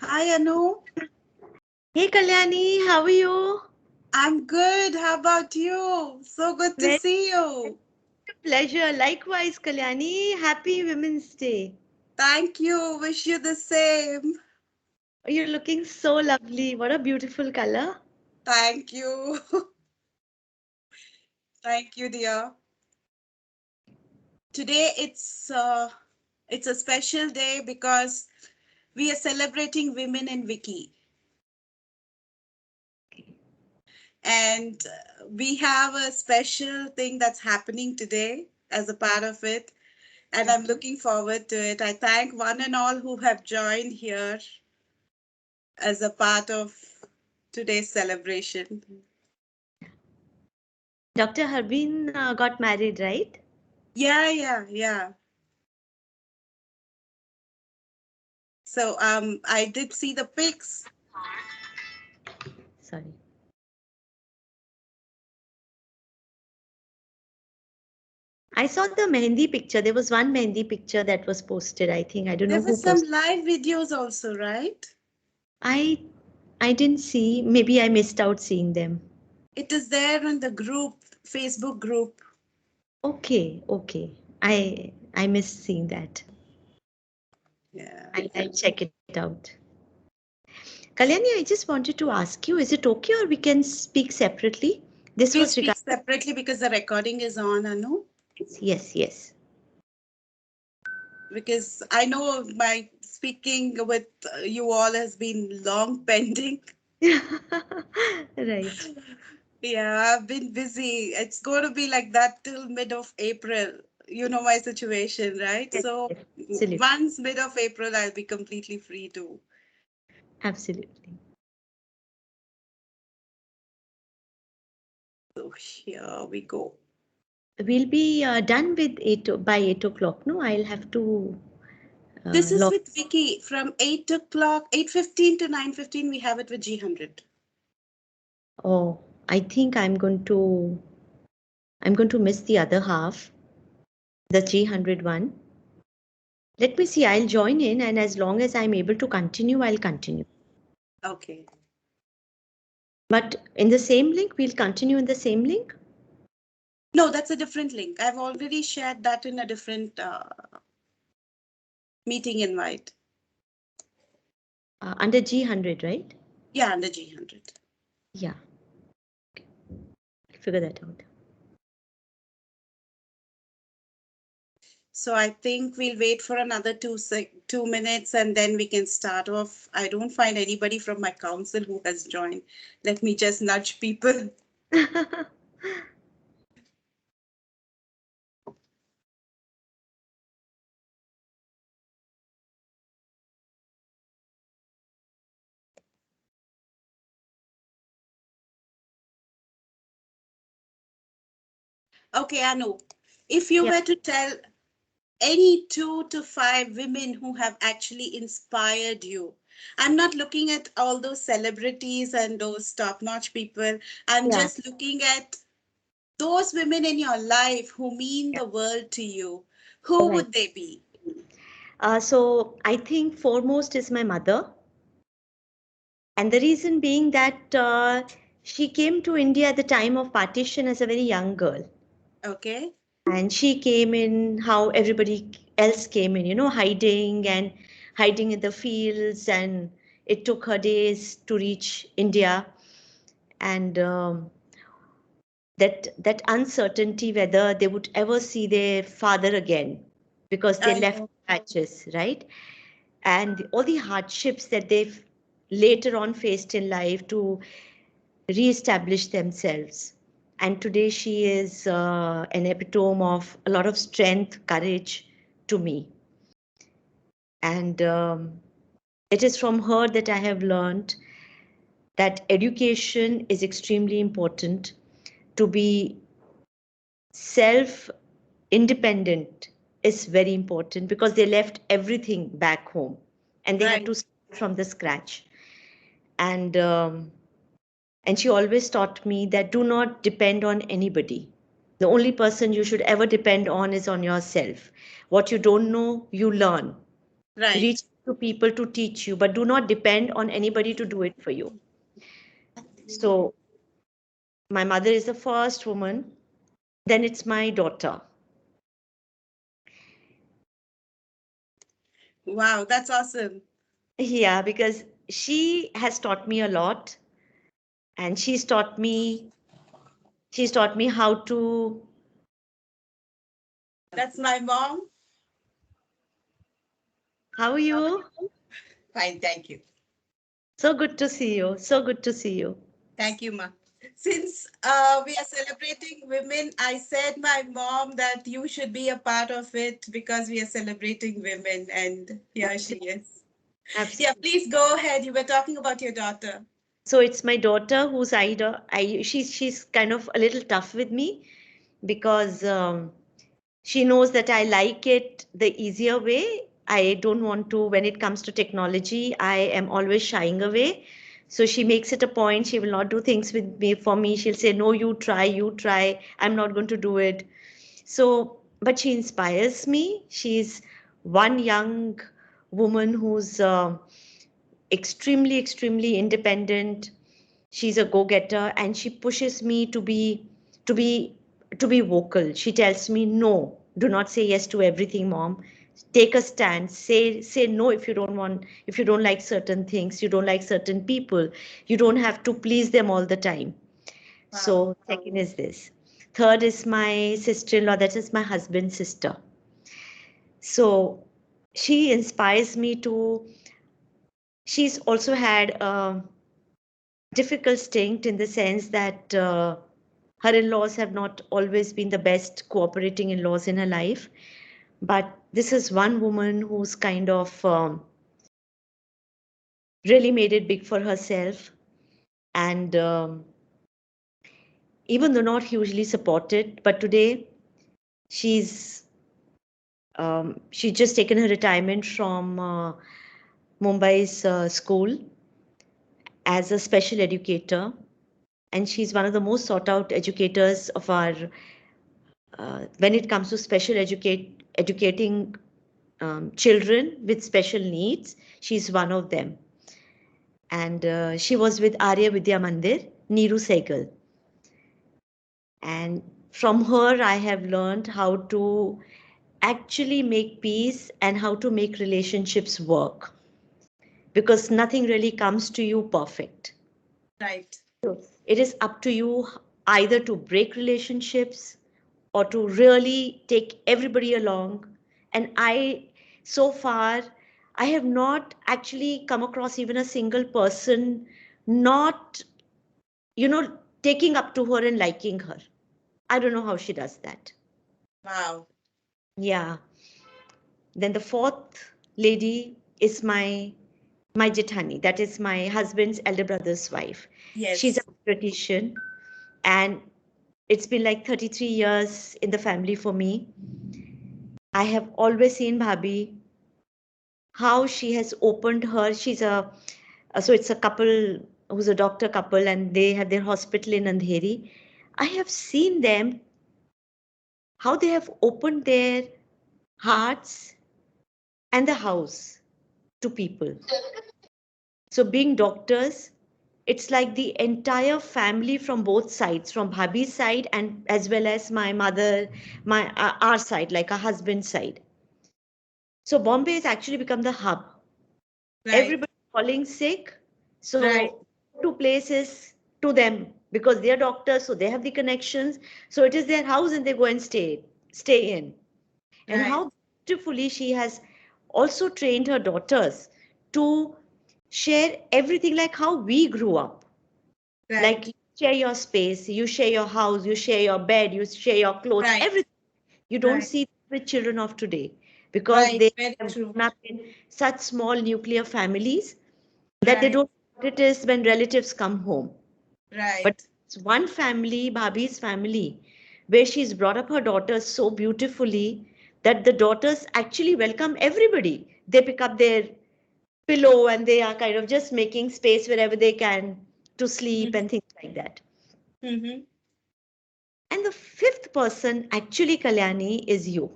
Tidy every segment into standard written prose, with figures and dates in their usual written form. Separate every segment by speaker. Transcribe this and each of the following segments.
Speaker 1: Hi, Anu.
Speaker 2: Hey Kalyani, how are you?
Speaker 1: I'm good. How about you? So good to
Speaker 2: Very
Speaker 1: see you.
Speaker 2: pleasure. Likewise, Kalyani. Happy Women's Day.
Speaker 1: Thank you. Wish you the same.
Speaker 2: You're looking so lovely. What a beautiful color.
Speaker 1: Thank you. Thank you, dear. Today it's a special day because we are celebrating women in Wiki, and we have a special thing that's happening today as a part of it, and I'm looking forward to it. I thank one and all who have joined here as a part of today's celebration.
Speaker 2: Dr. Harbin got married, right?
Speaker 1: Yeah. So I did see the pics.
Speaker 2: Sorry. I saw the Mehendi picture. There was one Mehendi picture that was posted, I think. I don't
Speaker 1: There
Speaker 2: know
Speaker 1: were
Speaker 2: who
Speaker 1: some
Speaker 2: posted.
Speaker 1: live videos also, right?
Speaker 2: I I didn't see. Maybe I missed out seeing them.
Speaker 1: It is there in the group, Facebook group.
Speaker 2: Okay. I missed seeing that.
Speaker 1: Yeah.
Speaker 2: I'll check it out. Kalyani, I just wanted to ask you, is it okay or we can speak separately? This was
Speaker 1: We'll
Speaker 2: regarding.
Speaker 1: speak separately because the recording is on, Anu.
Speaker 2: Yes.
Speaker 1: Because I know my speaking with you all has been long pending.
Speaker 2: Right.
Speaker 1: Yeah, I've been busy. It's going to be like that till mid of April. You know my situation, right?
Speaker 2: Yes,
Speaker 1: So
Speaker 2: yes, absolutely.
Speaker 1: once mid of April, I'll be completely free too.
Speaker 2: Absolutely.
Speaker 1: So here we go.
Speaker 2: We'll be done with 8 by 8 o'clock. No, I'll have to
Speaker 1: This is
Speaker 2: log.
Speaker 1: with Vicky from 8 o'clock, 8:15 to 9:15. We have it with G100.
Speaker 2: Oh, I think I'm going to miss the other half, the G100 one. Let me see. I'll join in, and as long as I'm able to continue, I'll continue.
Speaker 1: Okay.
Speaker 2: But in the same link, we'll continue in the same link
Speaker 1: No, that's a different link. I've already shared that in a different meeting invite.
Speaker 2: under G100, right?
Speaker 1: Yeah, under G100.
Speaker 2: Yeah, I'll figure that out.
Speaker 1: So I think we'll wait for another 2 minutes and then we can start off. I don't find anybody from my council who has joined. Let me just nudge people. Okay, Anu, if you
Speaker 2: Yeah.
Speaker 1: were to tell any 2 to 5 women who have actually inspired you. I'm not looking at all those celebrities and those top notch people. I'm
Speaker 2: Yeah.
Speaker 1: just looking at those women in your life who mean the world to you. Who
Speaker 2: Right.
Speaker 1: would they be?
Speaker 2: So I think foremost is my mother, and the reason being that she came to India at the time of partition as a very young girl,
Speaker 1: Okay.
Speaker 2: and she came in how everybody else came in, hiding in the fields, and it took her days to reach India, and that uncertainty whether they would ever see their father again because they
Speaker 1: I
Speaker 2: left
Speaker 1: know.
Speaker 2: patches, right? And all the hardships that they've later on faced in life to re-establish themselves. And today she is an epitome of a lot of strength, courage to me. And it is from her that I have learned that education is extremely important. To be self independent is very important because they left everything back home and they had
Speaker 1: Right.
Speaker 2: to start from the scratch. And she always taught me that do not depend on anybody. The only person you should ever depend on is on yourself. What you don't know, you learn. Reach
Speaker 1: Right.
Speaker 2: to people to teach you, but do not depend on anybody to do it for you. So my mother is the first woman, then it's my daughter.
Speaker 1: Wow, that's awesome.
Speaker 2: Yeah, because she has taught me a lot, and she's taught me how to.
Speaker 1: That's my mom.
Speaker 2: How are you?
Speaker 1: Fine, thank you.
Speaker 2: So good to see you. So good to see you.
Speaker 1: Thank you, Ma. Since we are celebrating women, I said my mom that you should be a part of it because we are celebrating women, and here she
Speaker 2: Absolutely.
Speaker 1: is. Yeah,
Speaker 2: Absolutely.
Speaker 1: please go ahead. You were talking about your daughter.
Speaker 2: So it's my daughter who's she's kind of a little tough with me because she knows that I like it the easier way. I don't want to, when it comes to technology, I am always shying away. So she makes it a point. She will not do things with me for me. She'll say, no, you try, you try. I'm not going to do it. So, but she inspires me. She's one young woman who's extremely, extremely independent. She's a go-getter, and she pushes me to be to be vocal. She tells me, no, do not say yes to everything, mom. Take a stand. Say no if you don't want, if you don't like certain things, you don't like certain people. You don't have to please them all the time.
Speaker 1: Wow.
Speaker 2: So second is this. Third is my sister-in-law, that is my husband's sister. So she inspires me to. She's also had a difficult stint in the sense that her in-laws have not always been the best cooperating in-laws in her life. But this is one woman who's kind of really made it big for herself, and even though not hugely supported, but today she's she's just taken her retirement from Mumbai's school as a special educator, and she's one of the most sought out educators of our when it comes to educating children with special needs. She's one of them, and she was with Arya Vidya Mandir, Neeru Sehgal, and from her I have learned how to actually make peace and how to make relationships work, because nothing really comes to you perfect.
Speaker 1: Right.
Speaker 2: So it is up to you either to break relationships or to really take everybody along. And so far, I have not actually come across even a single person not, taking up to her and liking her. I don't know how she does that.
Speaker 1: Wow.
Speaker 2: Yeah. Then the fourth lady is my Jethani. That is my husband's elder brother's wife. She's a
Speaker 1: Yes.
Speaker 2: British, and it's been like 33 years in the family for me. I have always seen Bhabhi, how she has opened her. So it's a couple who's a doctor couple, and they have their hospital in Andheri. I have seen them, how they have opened their hearts and the house to people. So being doctors, it's like the entire family from both sides, from Bhabhi's side and as well as my mother, our side, like our husband's side. So Bombay has actually become the hub.
Speaker 1: Right.
Speaker 2: Everybody falling sick,
Speaker 1: Right.
Speaker 2: so to places to them because they are doctors, so they have the connections. So it is their house and they go and stay in. And
Speaker 1: Right.
Speaker 2: how beautifully she has also trained her daughters to share everything like how we grew up. Like
Speaker 1: Right.
Speaker 2: you share your space, you share your house, you share your bed, you share your clothes,
Speaker 1: Right.
Speaker 2: everything. You don't
Speaker 1: Right.
Speaker 2: see with children of today because
Speaker 1: Right.
Speaker 2: they
Speaker 1: Very
Speaker 2: have
Speaker 1: true.
Speaker 2: grown up in such small nuclear families that they
Speaker 1: Right.
Speaker 2: don't know what it is when relatives come home. But
Speaker 1: Right.
Speaker 2: it's one family, Bhabhi's family, where she's brought up her daughters so beautifully that the daughters actually welcome everybody. They pick up their pillow and they are kind of just making space wherever they can to sleep and things like that.
Speaker 1: Mm-hmm.
Speaker 2: And the fifth person, actually, Kalyani, is you.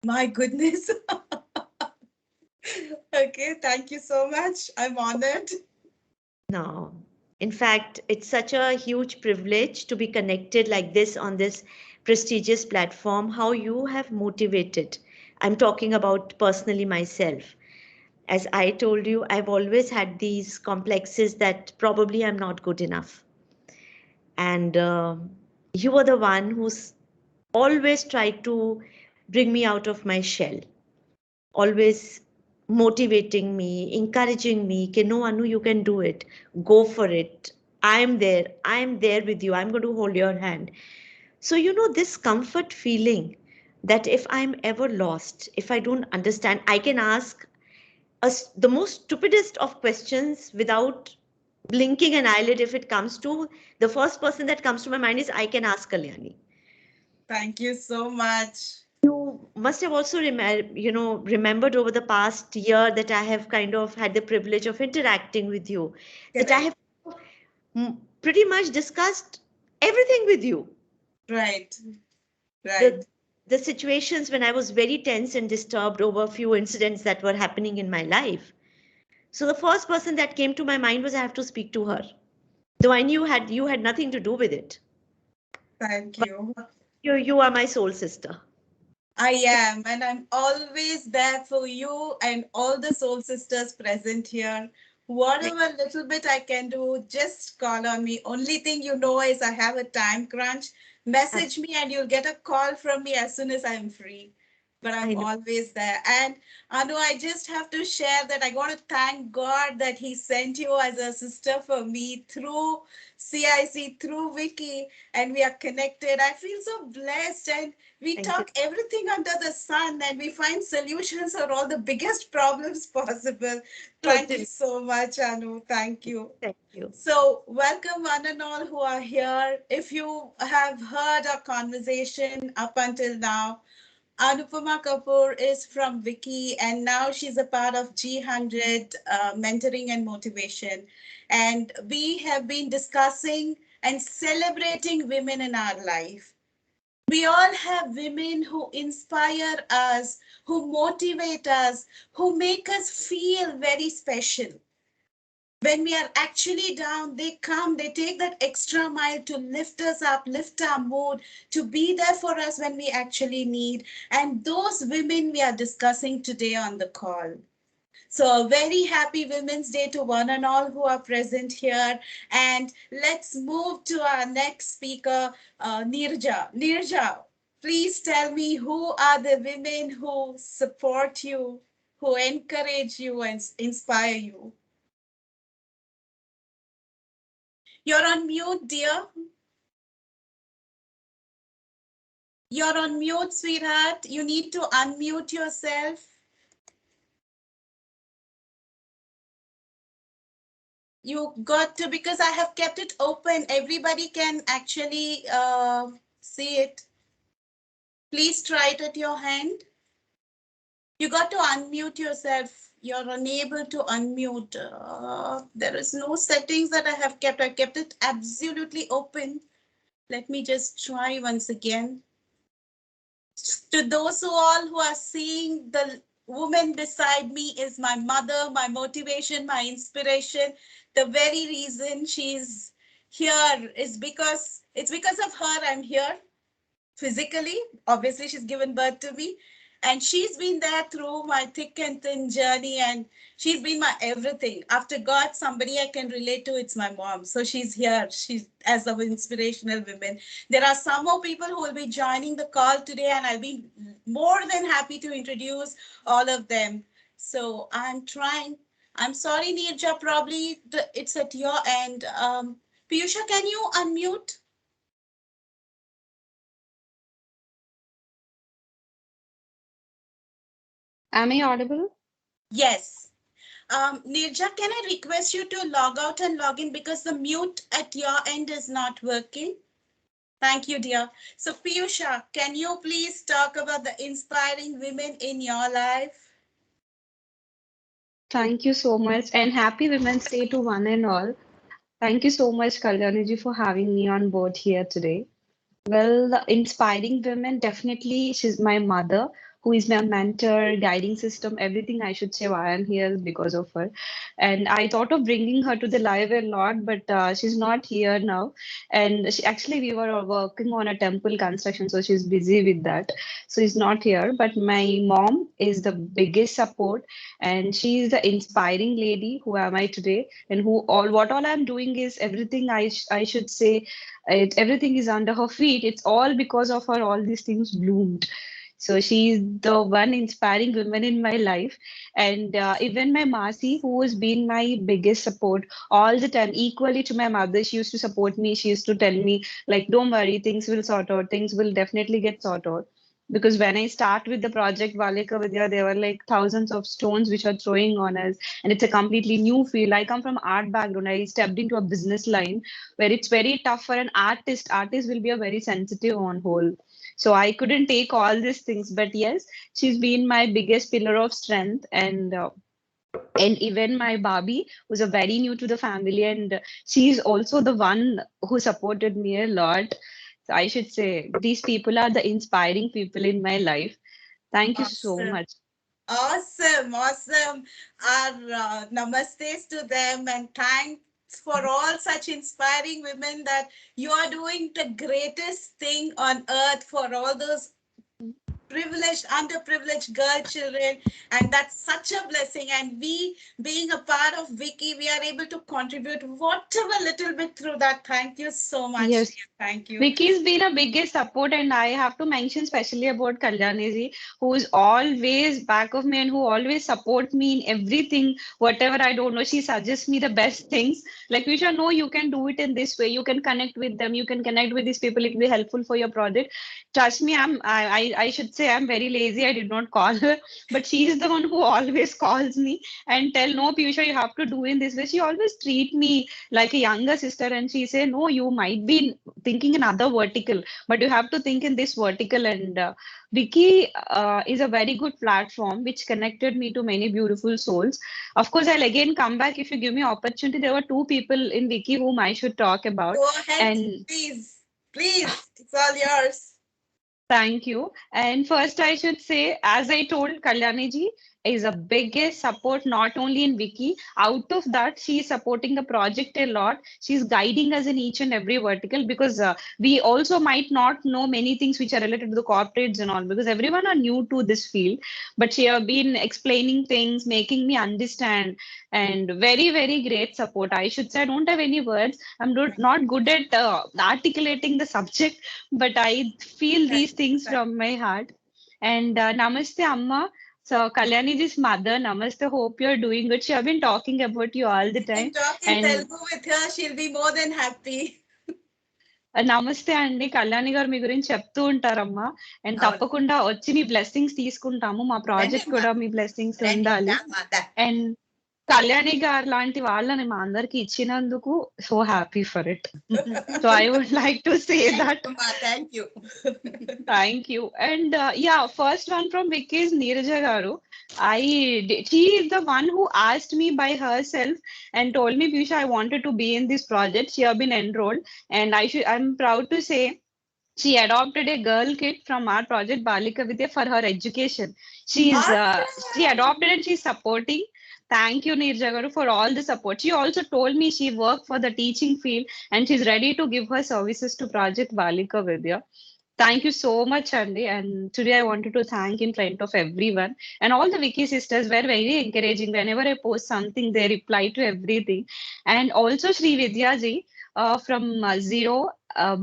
Speaker 1: My goodness. Okay, thank you so much. I'm honored.
Speaker 2: No. In fact, it's such a huge privilege to be connected like this on this prestigious platform. How you have motivated. I'm talking about personally myself. As I told you, I've always had these complexes that probably I'm not good enough. And you were the one who's always tried to bring me out of my shell, always motivating me, encouraging me, कि no, Anu, you can do it. Go for it. I'm there. I'm there with you. I'm going to hold your hand. So, this comfort feeling that if I'm ever lost, if I don't understand, I can ask the most stupidest of questions without blinking an eyelid. If it comes to the first person that comes to my mind is I can ask Kalyani.
Speaker 1: Thank you so much.
Speaker 2: You must have also remembered over the past year that I have kind of had the privilege of interacting with you, that I
Speaker 1: Correct.
Speaker 2: have pretty much discussed everything with you.
Speaker 1: Right.
Speaker 2: The
Speaker 1: Right.
Speaker 2: the situations when I was very tense and disturbed over a few incidents that were happening in my life. So the first person that came to my mind was I have to speak to her, though I knew had you had nothing to do with it.
Speaker 1: Thank
Speaker 2: But
Speaker 1: you.
Speaker 2: you are my soul sister.
Speaker 1: I am, and I'm always there for you and all the soul sisters present here.
Speaker 2: Thank
Speaker 1: Whatever little bit I can do, just call on me. Only thing you know is I have a time crunch. Message me and you'll get a call from me as soon as I'm free. But I'm
Speaker 2: I know.
Speaker 1: always there. And Anu, I just have to share that I want to thank God that He sent you as a sister for me through CIC, through Vicky, and we are connected. I feel so blessed, and we
Speaker 2: Thank you.
Speaker 1: talk everything under the sun and we find solutions for all the biggest problems possible. Thank you
Speaker 2: Totally.
Speaker 1: so much, Anu. Thank you.
Speaker 2: Thank you.
Speaker 1: So, welcome one and all who are here. If you have heard our conversation up until now, Anupama Kapoor is from Wiki, and now she's a part of G100 Mentoring and Motivation. And we have been discussing and celebrating women in our life. We all have women who inspire us, who motivate us, who make us feel very special. When we are actually down, they come, they take that extra mile to lift us up, lift our mood, to be there for us when we actually need. And those women we are discussing today on the call. So, a very happy Women's Day to one and all who are present here. And let's move to our next speaker, Nirja. Nirja, please tell me who are the women who support you, who encourage you, and inspire you. You're on mute, dear. You're on mute, sweetheart. You need to unmute yourself. You got to, because I have kept it open. Everybody can actually see it. Please try it at your hand. You got to unmute yourself. You're unable to unmute. There is no settings that I have kept. I kept it absolutely open. Let me just try once again. To those who all who are seeing, the woman beside me is my mother, my motivation, my inspiration. The very reason she's here is because it's because of her I'm here physically. Obviously, she's given birth to me. And she's been there through my thick and thin journey. And she's been my everything. After God, somebody I can relate to, it's my mom. So she's here. She's as of inspirational women. There are some more people who will be joining the call today, and I'll be more than happy to introduce all of them. So I'm trying. I'm sorry, Nirja, probably it's at your end. Piyusha, can you unmute?
Speaker 3: Am I audible?
Speaker 1: Yes. Nirja, can I request you to log out and log in because the mute at your end is not working? Thank you, dear. So, Piyusha, can you please talk about the inspiring women in your life?
Speaker 3: Thank you so much, and happy Women's Day to one and all. Thank you so much, Kalyaniji, for having me on board here today. Well, the inspiring women, definitely, she's my mother, who is my mentor, guiding system, everything I should say why I'm here is because of her. And I thought of bringing her to the live a lot, but she's not here now. And actually, we were working on a temple construction, so she's busy with that. So she's not here. But my mom is the biggest support, and she is the inspiring lady who am I today, and who all what all I'm doing is everything I should say, everything is under her feet. It's all because of her. All these things bloomed. So she's the one inspiring woman in my life. And even my Masi, who has been my biggest support all the time, equally to my mother, she used to support me. She used to tell me, like, don't worry, things will sort out. Things will definitely get sorted out. Because when I start with the project Valika Vidya, there were like thousands of stones which are throwing on us, and it's a completely new field. I come from art background. I stepped into a business line where it's very tough for an artist. Artist will be a very sensitive on whole. So I couldn't take all these things, but yes, she's been my biggest pillar of strength, and even my Barbie, who's a very new to the family, and she's also the one who supported me a lot. So I should say these people are the inspiring people in my life. Thank you so
Speaker 1: Awesome.
Speaker 3: much.
Speaker 1: Awesome, awesome. Our namastes to them, and thanks for all such inspiring women that you are doing the greatest thing on earth for all those privileged, underprivileged girl children, and that's such a blessing. And we, being a part of Wiki, we are able to contribute whatever little bit through that. Thank you so much,
Speaker 3: Yes.
Speaker 1: dear. Thank you.
Speaker 3: Vicky's been a biggest support, and I have to mention especially about Kalyaniji, who is always back of me and who always support me in everything, whatever I don't know. She suggests me the best things. Like, we should know you can do it in this way. You can connect with them. You can connect with these people. It will be helpful for your project. Trust me, I should say I'm very lazy. I did not call her, but she is the one who always calls me and tell, no, Piyusha, you have to do in this way. She always treat me like a younger sister, and she say, no, you might be thinking in other vertical, but you have to think in this vertical. And Wiki is a very good platform which connected me to many beautiful souls. Of course, I'll again come back if you give me opportunity. There were two people in Wiki whom I should talk about,
Speaker 1: Go ahead,
Speaker 3: and
Speaker 1: please. Please, it's all yours.
Speaker 3: thank you. And first, I should say, as I told, Kalyaniji is a biggest support not only in Wiki. Out of that, she is supporting the project a lot. She's guiding us in each and every vertical, because we also might not know many things which are related to the corporates and all, because everyone are new to this field. But she have been explaining things, making me understand, and very, very great support. I should say, I don't have any words. I'm not good at articulating the subject, but I feel
Speaker 1: Thank
Speaker 3: these things
Speaker 1: thank
Speaker 3: from my heart. And Namaste, Amma. So, Kalyaniji's mother, Namaste. Hope you're doing good. She have been talking about you all the
Speaker 1: You can
Speaker 3: time.
Speaker 1: talk in
Speaker 3: And
Speaker 1: Telugu with her. She'll be more than happy.
Speaker 3: నమస్తే అండి కళ్యాణి గారు మీ గురించి చెప్తూ ఉంటారమ్మా and
Speaker 1: అవును.
Speaker 3: తప్పకుండా వచ్చి మీ blessings తీసుకుంటాము మా
Speaker 1: రండి
Speaker 3: ప్రాజెక్ట్
Speaker 1: అమ్మా.
Speaker 3: కూడా మీ బ్లెస్సింగ్స్
Speaker 1: రండి.
Speaker 3: ఉండాలి అండ్ కళ్యాణి గారు లాంటి వాళ్ళని మా అందరికి ఇచ్చినందుకు so happy for it so I would like to say
Speaker 1: Thank
Speaker 3: that
Speaker 1: you, Ma. Thank you.
Speaker 3: Thank you. And yeah, first one from Vicky is Neeraja Garu. She is the one who asked me by herself and told me, Pisha, I wanted to be in this project. She have been enrolled, and I'm proud to say she adopted a girl kid from our project Balika Vidya for her education. She
Speaker 1: Awesome.
Speaker 3: adopted and she's supporting. Thank you, Neerja Garu, for all the support. She also told me she worked for the teaching field and she's ready to give her services to Project Balika Vidya. Thank you so much, Andy. And today I wanted to thank in front of everyone. And all the Wiki sisters were very encouraging. Whenever I post something, they reply to everything. And also Sri Vidya ji from Zero,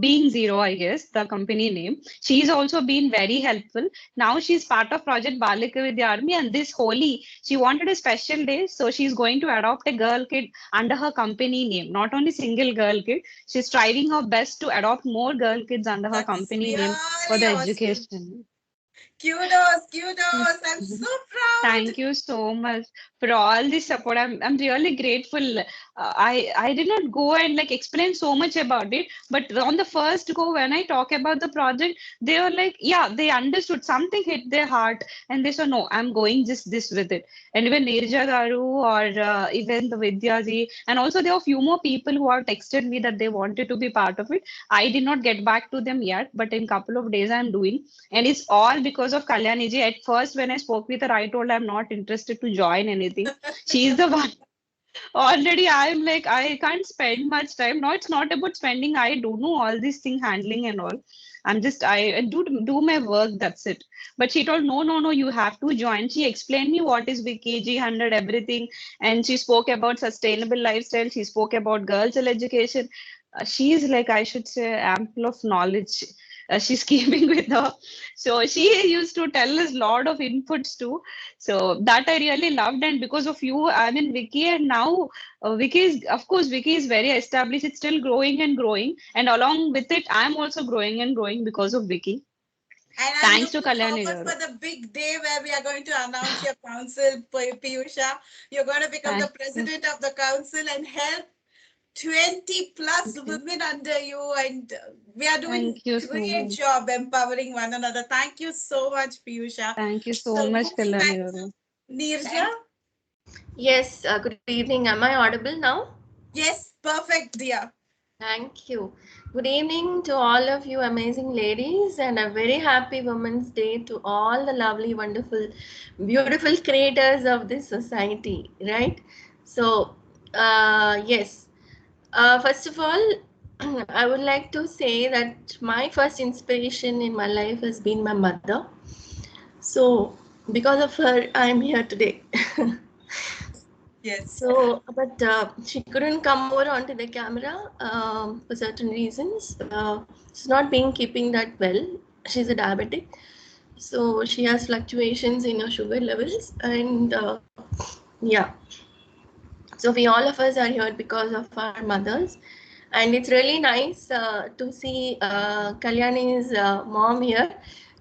Speaker 3: being Zero, I guess, the company name. She's also been very helpful. Now she's part of Project Balika Vidya Army. And this Holi, she wanted a special day. So she's going to adopt a girl kid under her company name. Not only single girl kid, she's striving her best to adopt more girl kids under her
Speaker 1: That is
Speaker 3: company name for
Speaker 1: really
Speaker 3: the
Speaker 1: awesome.
Speaker 3: education.
Speaker 1: Kudos, kudos. I'm so proud.
Speaker 3: Thank you so much for all the support. I'm really grateful. I did not go and like explain so much about it, but on the first go when I talk about the project, they were like, yeah, they understood something hit their heart, and they said, no, I'm going just this with it. And even Nirja Garu or even the Vidyaji, and also there were few more people who have texted me that they wanted to be part of it. I did not get back to them yet, but in couple of days I'm doing, and it's all because because of Kalyani ji. At first, when I spoke with her, I told her I'm not interested to join anything. She's the one. Already, I'm like, I can't spend much time. No, it's not about spending. I don't know all these thing handling and all. I do my work. That's it. But she told, no, no, no, you have to join. She explained me what is WICCIG 100, everything, and she spoke about sustainable lifestyle. She spoke about girls' education. She is like, I should say, ample of knowledge. She's keeping with her. So she used to tell us a lot of inputs too. So that I really loved, and because of you, I'm in Wiki, and now Wiki is, of course, Wiki is very established. It's still growing and growing, and along with it, I'm also growing and growing because of Wiki.
Speaker 1: And I'm
Speaker 3: Thanks to
Speaker 1: looking
Speaker 3: Kalyani
Speaker 1: forward
Speaker 3: garu.
Speaker 1: for the big day where we are going to announce your council, Piyusha. You're going to become the
Speaker 3: Thank you.
Speaker 1: president of the council and help 20 plus
Speaker 3: Thank you.
Speaker 1: women under you. And we are doing
Speaker 3: Thank you so
Speaker 1: great
Speaker 3: much.
Speaker 1: job empowering one another. Thank you so much, Piyusha.
Speaker 3: Thank you so
Speaker 1: So
Speaker 3: much,
Speaker 1: moving
Speaker 3: Kalyani
Speaker 1: back
Speaker 3: garu.
Speaker 1: to Neerja.
Speaker 4: Yes, good evening. Am I audible now?
Speaker 1: Yes, perfect, dear.
Speaker 4: Thank you. Good evening to all of you amazing ladies, and a very happy Women's Day to all the lovely, wonderful, beautiful creators of this society, right? So, yes. First of all, I would like to say that my first inspiration in my life has been my mother. So, because of her, I'm here today.
Speaker 1: Yes.
Speaker 4: So, but she couldn't come over onto the camera for certain reasons. She's not been keeping that well. She's a diabetic, so she has fluctuations in her sugar levels, and yeah. So we all of us are here because of our mothers, and it's really nice to see Kalyani's mom here.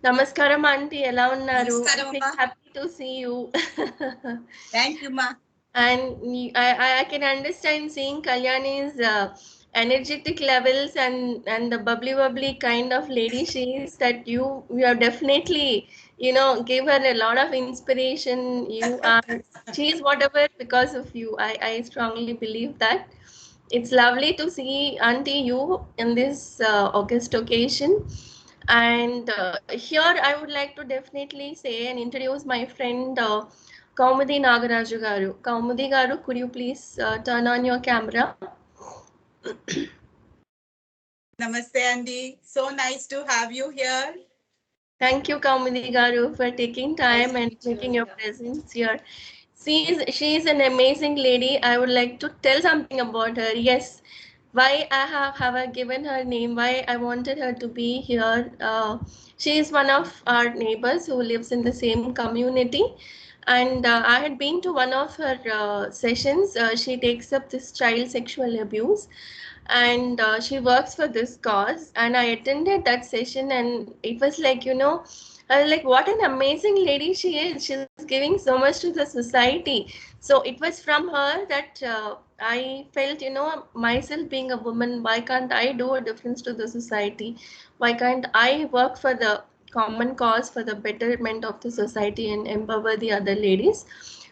Speaker 4: Namaskaram, auntie. Ela unnaru?
Speaker 1: Namaskaram,
Speaker 4: I'm
Speaker 1: Amma.
Speaker 4: very happy to see you.
Speaker 1: Thank you, Ma.
Speaker 4: And I can understand seeing Kalyani's energetic levels and the bubbly kind of lady she is, that you have definitely, give her a lot of inspiration. You are, she is whatever because of you. I strongly believe that. It's lovely to see Auntie you in this August occasion. And here I would like to definitely say and introduce my friend Kaumudi Nagaraju garu. Kaumudi garu, could you please turn on your camera?
Speaker 1: Namaste, Andy. So nice to have you here.
Speaker 4: Thank you, Kaumudi garu, for taking
Speaker 1: Nice
Speaker 4: time
Speaker 1: to
Speaker 4: and
Speaker 1: meet
Speaker 4: making
Speaker 1: you.
Speaker 4: your presence here. She is an amazing lady. I would like to tell something about her. Yes, why have I given her name? Why I wanted her to be here? She is one of our neighbors who lives in the same community, and I had been to one of her sessions. She takes up this child sexual abuse, and she works for this cause. And I attended that session, and it was like, I was like, what an amazing lady she is. She's giving so much to the society. So it was from her that I felt, myself being a woman, why can't I do a difference to the society? Why can't I work for the common cause, for the betterment of the society, and empower the other ladies?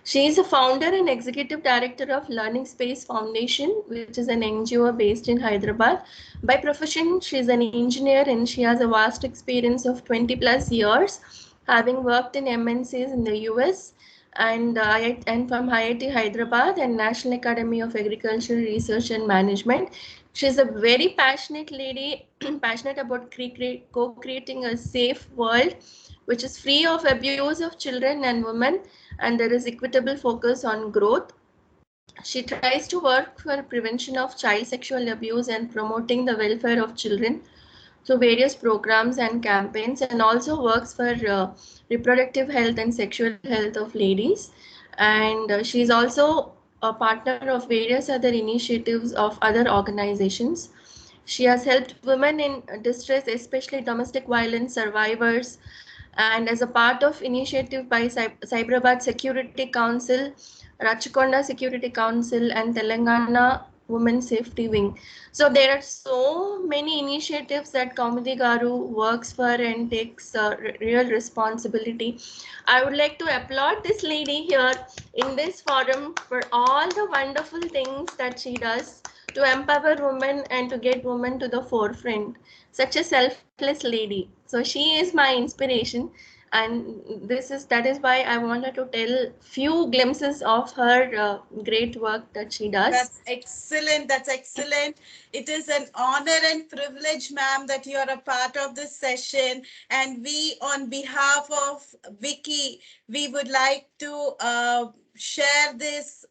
Speaker 4: She is a founder and executive director of Learning Space Foundation, which is an NGO based in Hyderabad. By profession, she is an engineer, and she has a vast experience of 20 plus years, having worked in MNCs in the US and from IIT Hyderabad and National Academy of Agricultural Research and Management. She's a very passionate lady, passionate about co-creating a safe world which is free of abuse of children and women, and there is equitable focus on growth. She tries to work for prevention of child sexual abuse and promoting the welfare of children through various programs and campaigns, and also works for reproductive health and sexual health of ladies. And she is also a partner of various other initiatives of other organizations. She has helped women in distress, especially domestic violence survivors, and as a part of initiative by Cyberabad Security Council, Rachakonda Security Council, and Telangana Women Safety Wing. So there are so many initiatives that Kaumudi Garu works for and takes real responsibility. I would like to applaud this lady here in this forum for all the wonderful things that she does to empower women and to get women to the forefront. Such a selfless lady. So she is my inspiration. and that is why I wanted to tell few glimpses of her great work that she does.
Speaker 1: That's excellent. That's excellent. It is an honor and privilege, ma'am, that you are a part of this session. And we, on behalf of Vicky, we would like to share this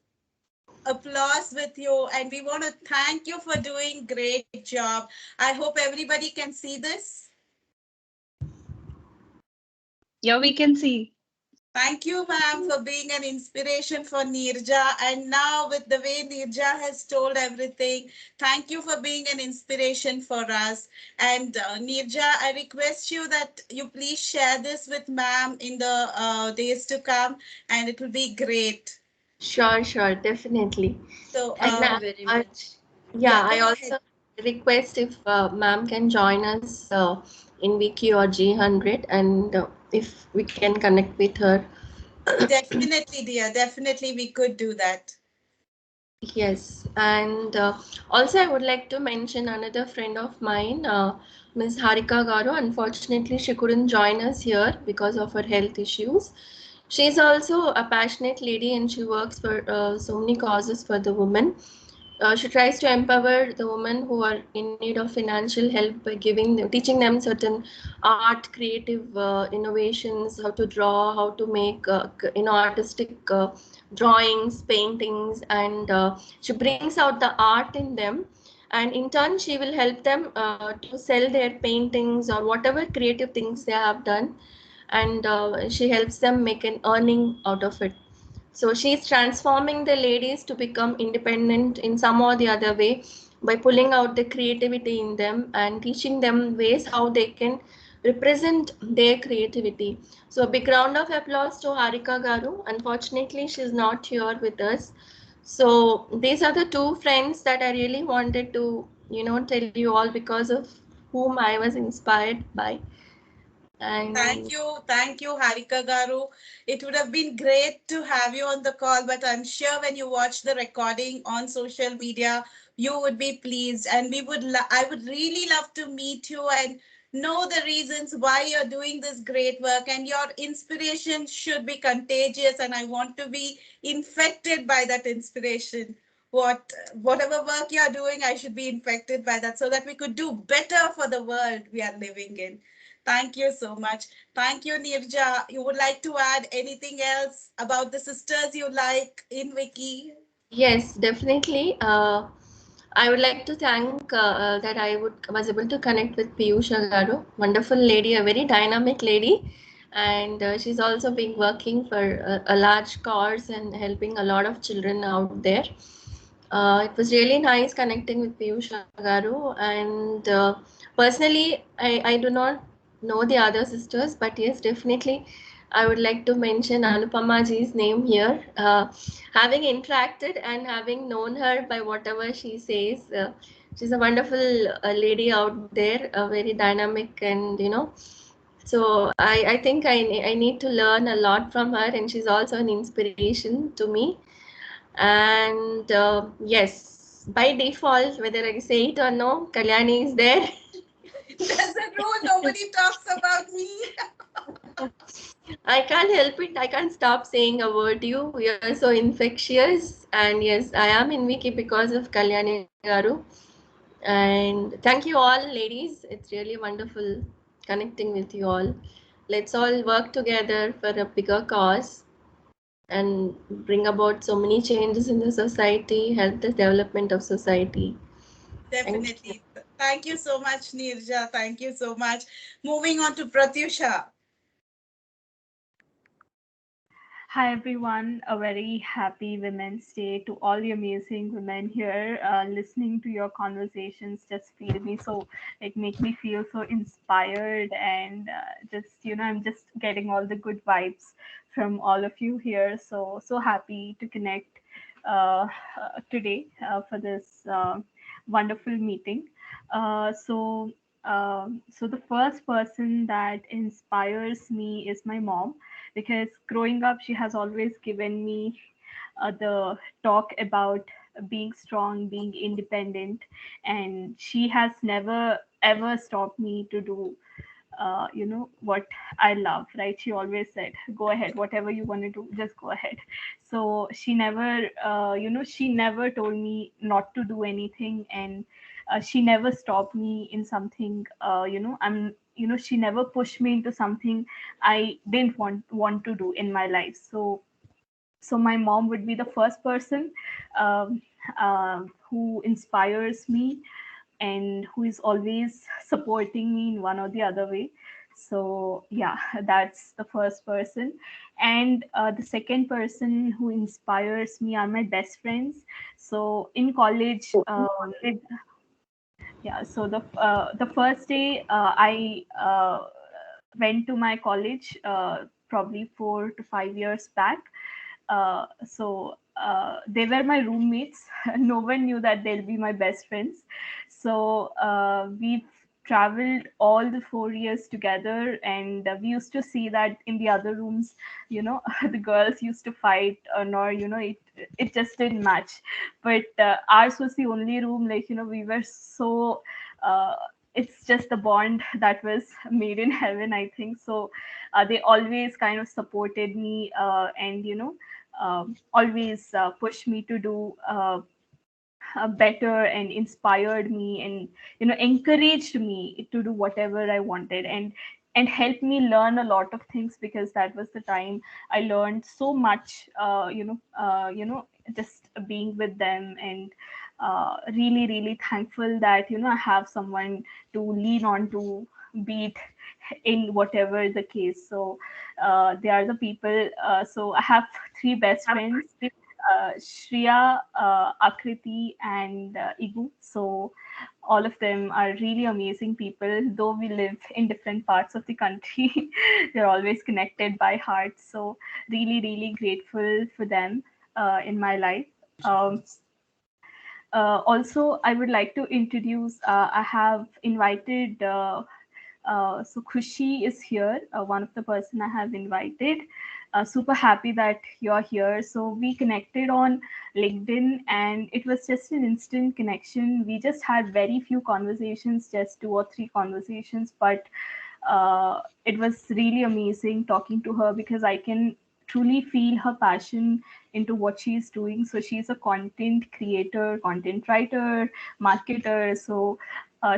Speaker 1: applause with you. And we want to thank you for doing great job. I hope everybody can see this.
Speaker 3: Yeah, we can see.
Speaker 1: Thank you, ma'am, for being an inspiration for Nirja. And now, with the way Nirja has told everything, thank you for being an inspiration for us. And Nirja, I request you that you please share this with ma'am in the days to come, and it will be great.
Speaker 4: Sure, definitely.
Speaker 1: So,
Speaker 4: And
Speaker 2: Thank you very
Speaker 4: I,
Speaker 2: much.
Speaker 4: yeah,
Speaker 1: yeah, go
Speaker 4: I
Speaker 1: ahead.
Speaker 4: also request if ma'am can join us in Wiki or G100, and if we can connect with her.
Speaker 1: Definitely, dear. Definitely, we could do that.
Speaker 4: Yes, and also I would like to mention another friend of mine, Ms. Harika Garu. Unfortunately, she couldn't join us here because of her health issues. She's also a passionate lady and she works for so many causes for the women. She tries to empower the women who are in need of financial help by teaching them certain art, creative innovations, how to draw, how to make artistic drawings, paintings, and she brings out the art in them. And in turn, she will help them to sell their paintings or whatever creative things they have done, and she helps them make an earning out of it. So she's transforming the ladies to become independent in some or the other way by pulling out the creativity in them and teaching them ways how they can represent their creativity. So a big round of applause to Harika Garu. Unfortunately, she's not here with us. So these are the two friends that I really wanted to, tell you all because of whom I was inspired by. And
Speaker 1: Thank you, Harika Garu. It would have been great to have you on the call, but I'm sure when you watch the recording on social media, you would be pleased. And I would really love to meet you and know the reasons why you're doing this great work. And your inspiration should be contagious, and I want to be infected by that inspiration. Whatever work you're doing, I should be infected by that so that we could do better for the world we are living in. Thank you so much. Thank you, Nirja. You would like to add anything else about the sisters you like in Wiki?
Speaker 4: yes, definitely. I would like to thank that I was able to connect with Piyusha Garu, wonderful lady, a very dynamic lady, and she's also been working for a large cause and helping a lot of children out there. It was really nice connecting with Piyusha Garu, and personally, I do not know the other sisters, but yes, definitely, I would like to mention Anupama ji's name here. Having interacted and having known her by whatever she says, she's a wonderful lady out there, very dynamic, and so I think I need to learn a lot from her, and she's also an inspiration to me. And yes, by default, whether I say it or no, Kalyani is there.
Speaker 1: There's a rule. Nobody talks about me.
Speaker 4: I can't help it. I can't stop saying a word to you. You're so infectious. And yes, I am in Wiki because of Kalyani Garu. And thank you all, ladies. It's really wonderful connecting with you all. Let's all work together for a bigger cause and bring about so many changes in the society, help the development of society. Thank you.
Speaker 1: Definitely. Thank you so much, Nirja. Thank you so much. Moving on to Pratyusha.
Speaker 5: Hi everyone, a very happy Women's Day to all the amazing women here. Listening to your conversations just feel me so, like, make me feel so inspired and just, I'm just getting all the good vibes from all of you here. So happy to connect today for this wonderful meeting. So the first person that inspires me is my mom, because growing up she has always given me the talk about being strong, being independent, and she has never ever stopped me to do what I love, right? She always said, go ahead, whatever you want to do, just go ahead. So she never, she never told me not to do anything, and she never stopped me in something. She never pushed me into something I didn't want to do in my life. So my mom would be the first person um, who inspires me and who is always supporting me in one or the other way. So yeah, that's the first person. And the second person who inspires me are my best friends. So in college, yeah, so the first day I went to my college, probably 4 to 5 years back. They were my roommates. No one knew that they'll be my best friends. So we've traveled all the 4 years together, and we used to see that in the other rooms, the girls used to fight, or it just didn't match. But ours was the only room, like, we were so. It's just the bond that was made in heaven, I think. So they always kind of supported me, and always pushed me to do better, and inspired me, and encouraged me to do whatever I wanted, and helped me learn a lot of things, because that was the time I learned so much, just being with them. And really really thankful that I have someone to lean on to, be it in whatever the case. So they are the people. So I have three best friends, Shreya, Akriti, and Igu. So all of them are really amazing people. Though we live in different parts of the country, they're always connected by heart. So really, really grateful for them in my life. Um, Also, I would like to introduce. I have invited. So Khushi is here, one of the person I have invited. Super happy that you're here. So we connected on LinkedIn, and it was just an instant connection. We just had very few conversations, just 2 or 3 conversations, but it was really amazing talking to her, because I can truly feel her passion into what she's doing. So she's a content creator, content writer, marketer. So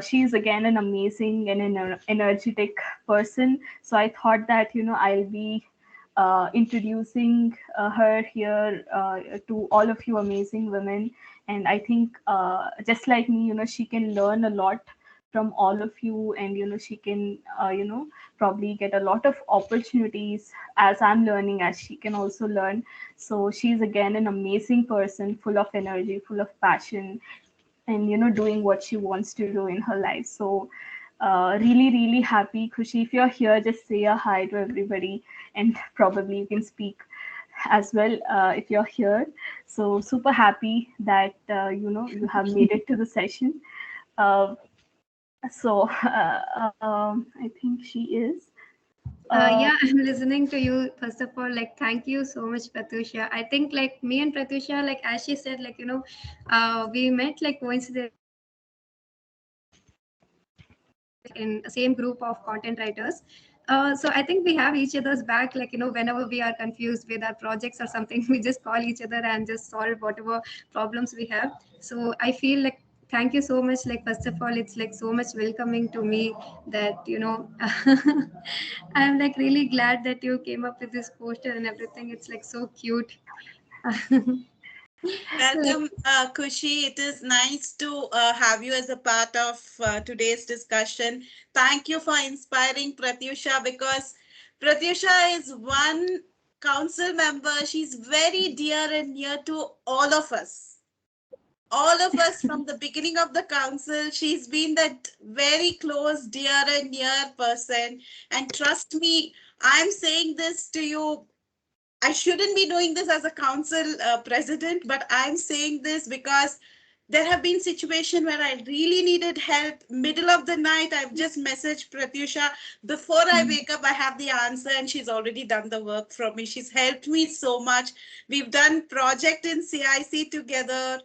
Speaker 5: she's again an amazing and an energetic person. So I thought that I'll be introducing her here to all of you amazing women. And I think just like me, she can learn a lot from all of you, and she can probably get a lot of opportunities as I'm learning, as she can also learn. So she's again an amazing person, full of energy, full of passion, and doing what she wants to do in her life. So really really happy. Khushi, if you're here, just say a hi to everybody, and probably you can speak as well if you're here. So super happy that you have made it to the session. uh, I think she is.
Speaker 6: Yeah, I'm listening to you. First of all, like, thank you so much, Pratusha. I think, like, me and Pratusha, like, as she said, like, we met, like, coincidentally in the same group of content writers. So I think we have each other's back, like, whenever we are confused with our projects or something, we just call each other and just solve whatever problems we have. So I feel like, thank you so much. Like, first of all, it's like so much welcoming to me that, I'm like really glad that you came up with this poster and everything. It's like so cute. Like,
Speaker 1: Welcome, Kushi. It is nice to have you as a part of today's discussion. Thank you for inspiring Pratyusha, because Pratyusha is one council member. She's very dear and near to all of us. All of us from the beginning of the council. She's been that very close, dear, and near person. And trust me, I'm saying this to you. I shouldn't be doing this as a council president, but I'm saying this because there have been situations where I really needed help. Middle of the night, I've just messaged Pratyusha. Before I wake up, I have the answer, and she's already done the work for me. She's helped me so much. We've done project in CIC together.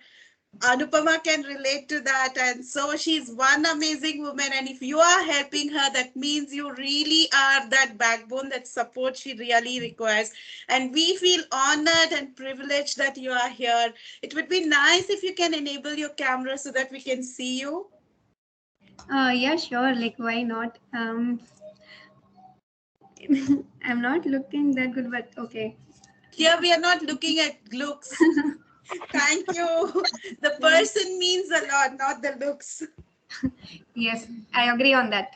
Speaker 1: Anupama can relate to that. And so she's one amazing woman. And if you are helping her, that means you really are that backbone, that support she really requires. And we feel honored and privileged that you are here. It would be nice if you can enable your camera so that we can see you.
Speaker 6: Yeah, sure. Like, why not? I'm not looking that good, but okay.
Speaker 1: Here we are not looking at looks. Thank you. The person means a lot, not the looks.
Speaker 6: Yes, I agree on that.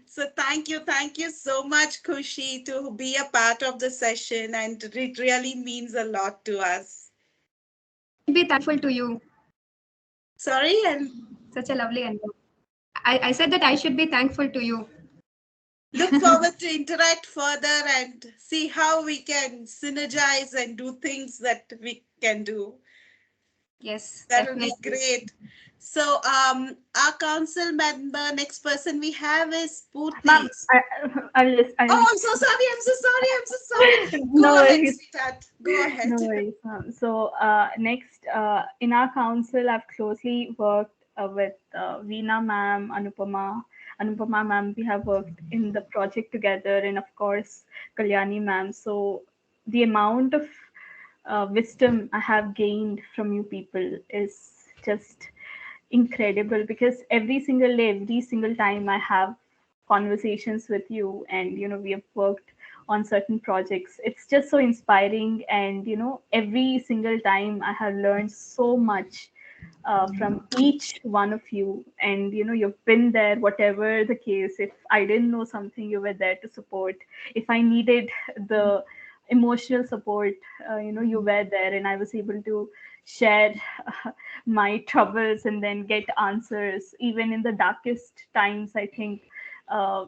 Speaker 1: So thank you so much, Kushi, to be a part of the session, and it really means a lot to us.
Speaker 6: Be thankful to you.
Speaker 1: Sorry, and
Speaker 6: Such a lovely and I said that I should be thankful to you.
Speaker 1: look forward to interact further and see how we can synergize and do things that we can do.
Speaker 6: Yes,
Speaker 1: That will be
Speaker 6: definitely.
Speaker 1: great. So, our council member, next person we have is
Speaker 5: Ma'am,
Speaker 1: Purti.
Speaker 5: I'll
Speaker 1: Oh, I'm so sorry. I'm so sorry. I'm so sorry.
Speaker 5: no
Speaker 1: Go ahead,
Speaker 5: worries.
Speaker 1: sweetheart. Go
Speaker 5: No
Speaker 1: ahead.
Speaker 5: worries, ma'am. So next, in our council, I've closely worked with Veena ma'am, Anupama ma'am. We have worked in the project together, and of course, Kalyani ma'am. So the amount of wisdom I have gained from you people is just incredible, because every single day, every single time I have conversations with you, and we have worked on certain projects, it's just so inspiring. And every single time I have learned so much from each one of you. And you've been there, whatever the case. If I didn't know something, you were there to support. If I needed the emotional support, you were there, and I was able to share my troubles and then get answers even in the darkest times. I think uh,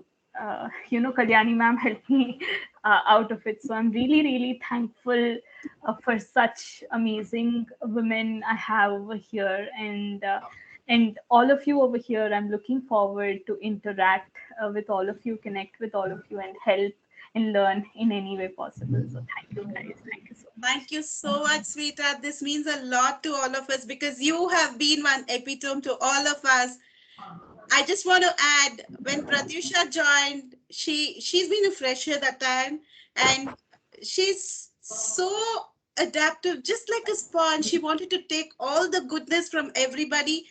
Speaker 5: Kalyani ma'am helped me out of it. So I'm really, really thankful for such amazing women I have over here, and all of you over here. I'm looking forward to interact with all of you, connect with all of you, and help and learn in any way possible. So thank you guys. Thank you so much.
Speaker 1: Thank you so much, sweetheart. This means a lot to all of us because you have been one epitome to all of us. I just want to add, when Pratyusha joined, she's been a fresher that time, and she's so adaptive, just like a sponge. She wanted to take all the goodness from everybody,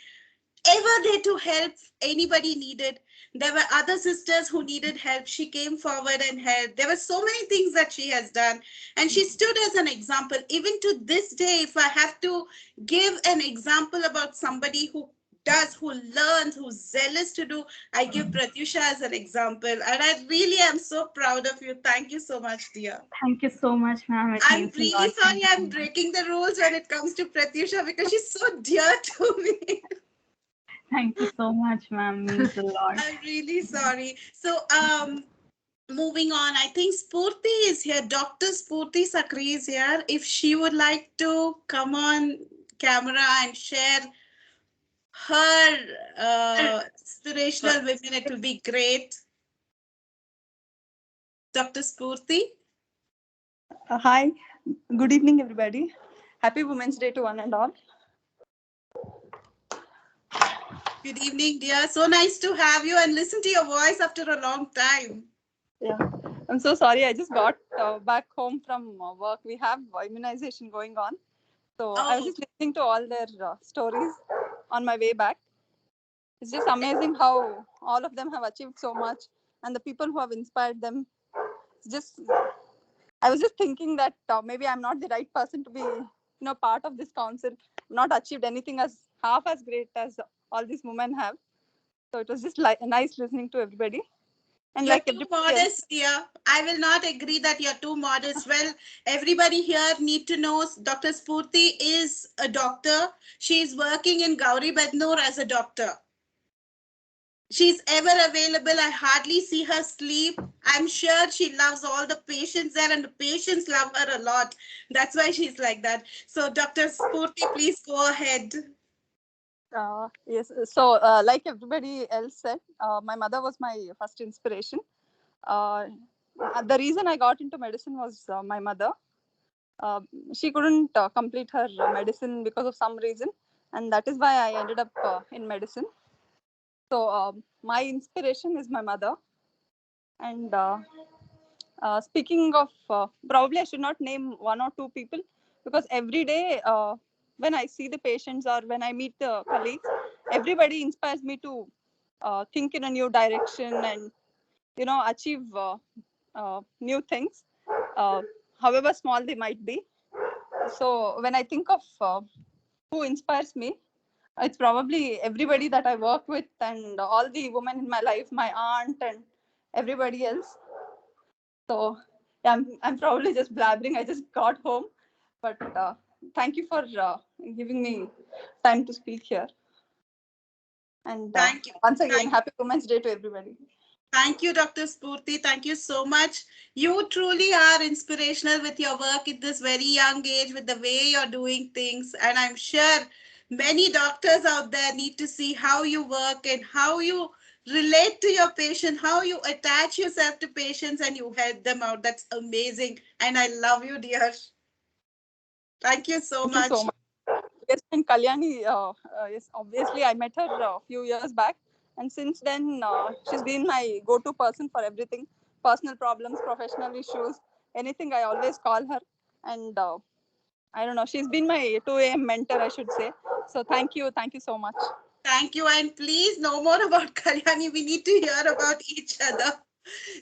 Speaker 1: ever there to help anybody needed. There were other sisters who needed help. She came forward and helped. There were so many things that she has done. And she stood as an example. Even to this day, if I have to give an example about somebody who does, who learns, who's zealous to do, I give Pratyusha as an example. And I really am so proud of you. Thank you so much, dear.
Speaker 5: Thank you so much, ma'am. It
Speaker 1: I'm
Speaker 5: means a
Speaker 1: really
Speaker 5: lot.
Speaker 1: sorry
Speaker 5: Thank you so
Speaker 1: I'm
Speaker 5: much.
Speaker 1: breaking the rules when it comes to Pratyusha because she's so dear to me.
Speaker 5: Thank you so much, ma'am. Means a lot.
Speaker 1: I'm really sorry. So, moving on, I think Spurti is here. Dr. Spurti Sakri is here. If she would like to come on camera and share her inspirational women, it will be great. Dr. Spurti.
Speaker 7: Hi, good evening, everybody. Happy Women's Day to one and all.
Speaker 1: Good evening, dear. So nice to have you and listen to your voice after a long time.
Speaker 7: Yeah, I'm so sorry. I just got back home from work. We have immunization going on. So I was
Speaker 1: Oh,
Speaker 7: just listening to all their stories on my way back. It's just amazing how all of them have achieved so much and the people who have inspired them. It's just, I was just thinking that maybe I'm not the right person to be, part of this council. Not achieved anything as half as great as all these women have. So it was just like nice listening to everybody. And
Speaker 1: you're
Speaker 7: like
Speaker 1: too
Speaker 7: everybody else,
Speaker 1: modest, dear. I will not agree that you're too modest. Well, everybody here need to know Dr. Spurti is a doctor. She's working in Gauri Bednor as a doctor. She's ever available. I hardly see her sleep. I'm sure she loves all the patients there, and the patients love her a lot. That's why she's like that. So, Dr. Spurti, please go ahead.
Speaker 7: yes. So, like everybody else said, my mother was my first inspiration. Uh, the reason I got into medicine was my mother. uh, she couldn't complete her medicine because of some reason, and that is why I ended up in medicine. So my inspiration is my mother. And speaking of, probably I should not name one or two people, because every day when I see the patients or when I meet the colleagues, everybody inspires me to think in a new direction and achieve new things, uh, however small they might be. So when I think of who inspires me, it's probably everybody that I work with and all the women in my life, my aunt and everybody else. So yeah, I'm probably just blabbering. I just got home, but thank you for giving me time to speak here. And
Speaker 1: Thank you.
Speaker 7: once again,
Speaker 1: Thank
Speaker 7: happy Women's Day to everybody.
Speaker 1: Thank you, Dr. Spurti. Thank you so much. You truly are inspirational with your work at this very young age, with the way you're doing things. And I'm sure many doctors out there need to see how you work and how you relate to your patient, how you attach yourself to patients and you help them out. That's amazing. And I love you, dear. Thank you so
Speaker 7: Thank you so
Speaker 1: much.
Speaker 7: much. Yes, and Kalyani, yes, obviously I met her a few years back, and since then she's been my go-to person for everything, personal problems, professional issues, anything. I always call her, and I don't know, she's been my 2 a.m. mentor, I should say. So thank you so much.
Speaker 1: Thank you. And please, no more about Kalyani. We need to hear about each other.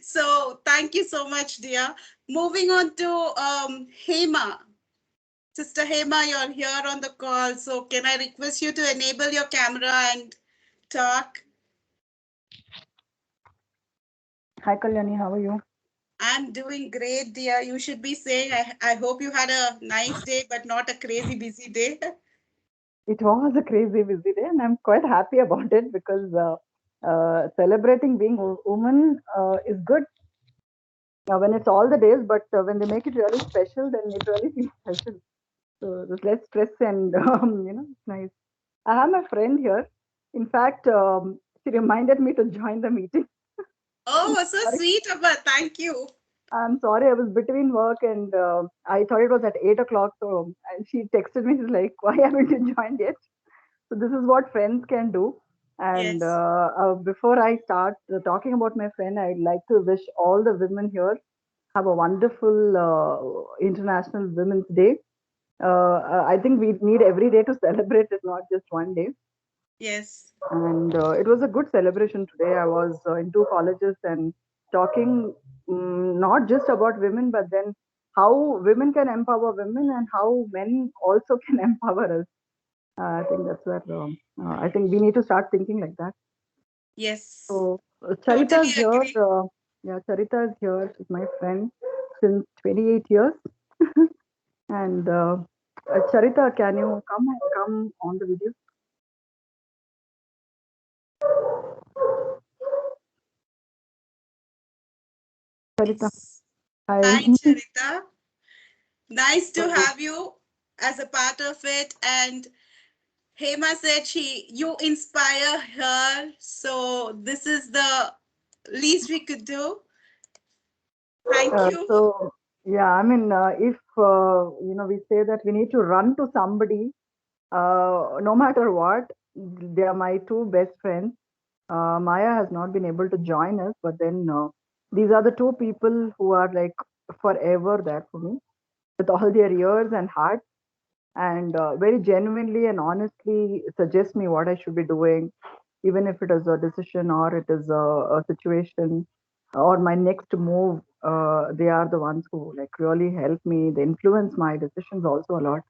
Speaker 1: So thank you so much, dear. Moving on to Hema. Sister Hema, you're here on the call. So can I request you to enable your camera and talk?
Speaker 8: Hi Kalyani, how are you?
Speaker 1: I'm doing great, dear. You should be saying, I hope you had a nice day, but not a crazy busy day.
Speaker 8: It was a crazy busy day, and I'm quite happy about it because celebrating being a woman is good when it's all the days, but when they make it really special, then it really feels special. So there's less stress and it's nice. I have my friend here. In fact, she reminded me to join the meeting.
Speaker 1: Oh, so
Speaker 8: Sorry.
Speaker 1: sweet of her. Thank you.
Speaker 8: I'm sorry, I was between work and I thought it was at 8 o'clock. So and she texted me, she's like, "Why haven't you joined yet?" So this is what friends can do. And
Speaker 1: Yes.
Speaker 8: before I start talking about my friend, I'd like to wish all the women here have a wonderful International Women's Day. I think we need every day to celebrate it, not just one day.
Speaker 1: Yes.
Speaker 8: And it was a good celebration today. I was in two colleges and talking not just about women, but then how women can empower women and how men also can empower us. I think that's where I think we need to start thinking like that.
Speaker 1: Yes.
Speaker 8: So Charita
Speaker 1: Totally
Speaker 8: is here.
Speaker 1: agree.
Speaker 8: Yeah, Charita is here. She's my friend since 28 years. And Charita, can you come on the video? Charita,
Speaker 1: Yes.
Speaker 8: hi.
Speaker 1: Hi, Charita. Nice to
Speaker 8: So,
Speaker 1: have you as a part of it. And Hema said you inspire her. So this is the least we could do. Thank you.
Speaker 8: so yeah, I mean, if we say that we need to run to somebody, no matter what, they are my two best friends. Maya has not been able to join us, but then these are the two people who are like forever there for me with all their ears and hearts, and very genuinely and honestly suggest me what I should be doing, even if it is a decision or it is a situation or my next move. They are the ones who like really help me. They influence my decisions also a lot.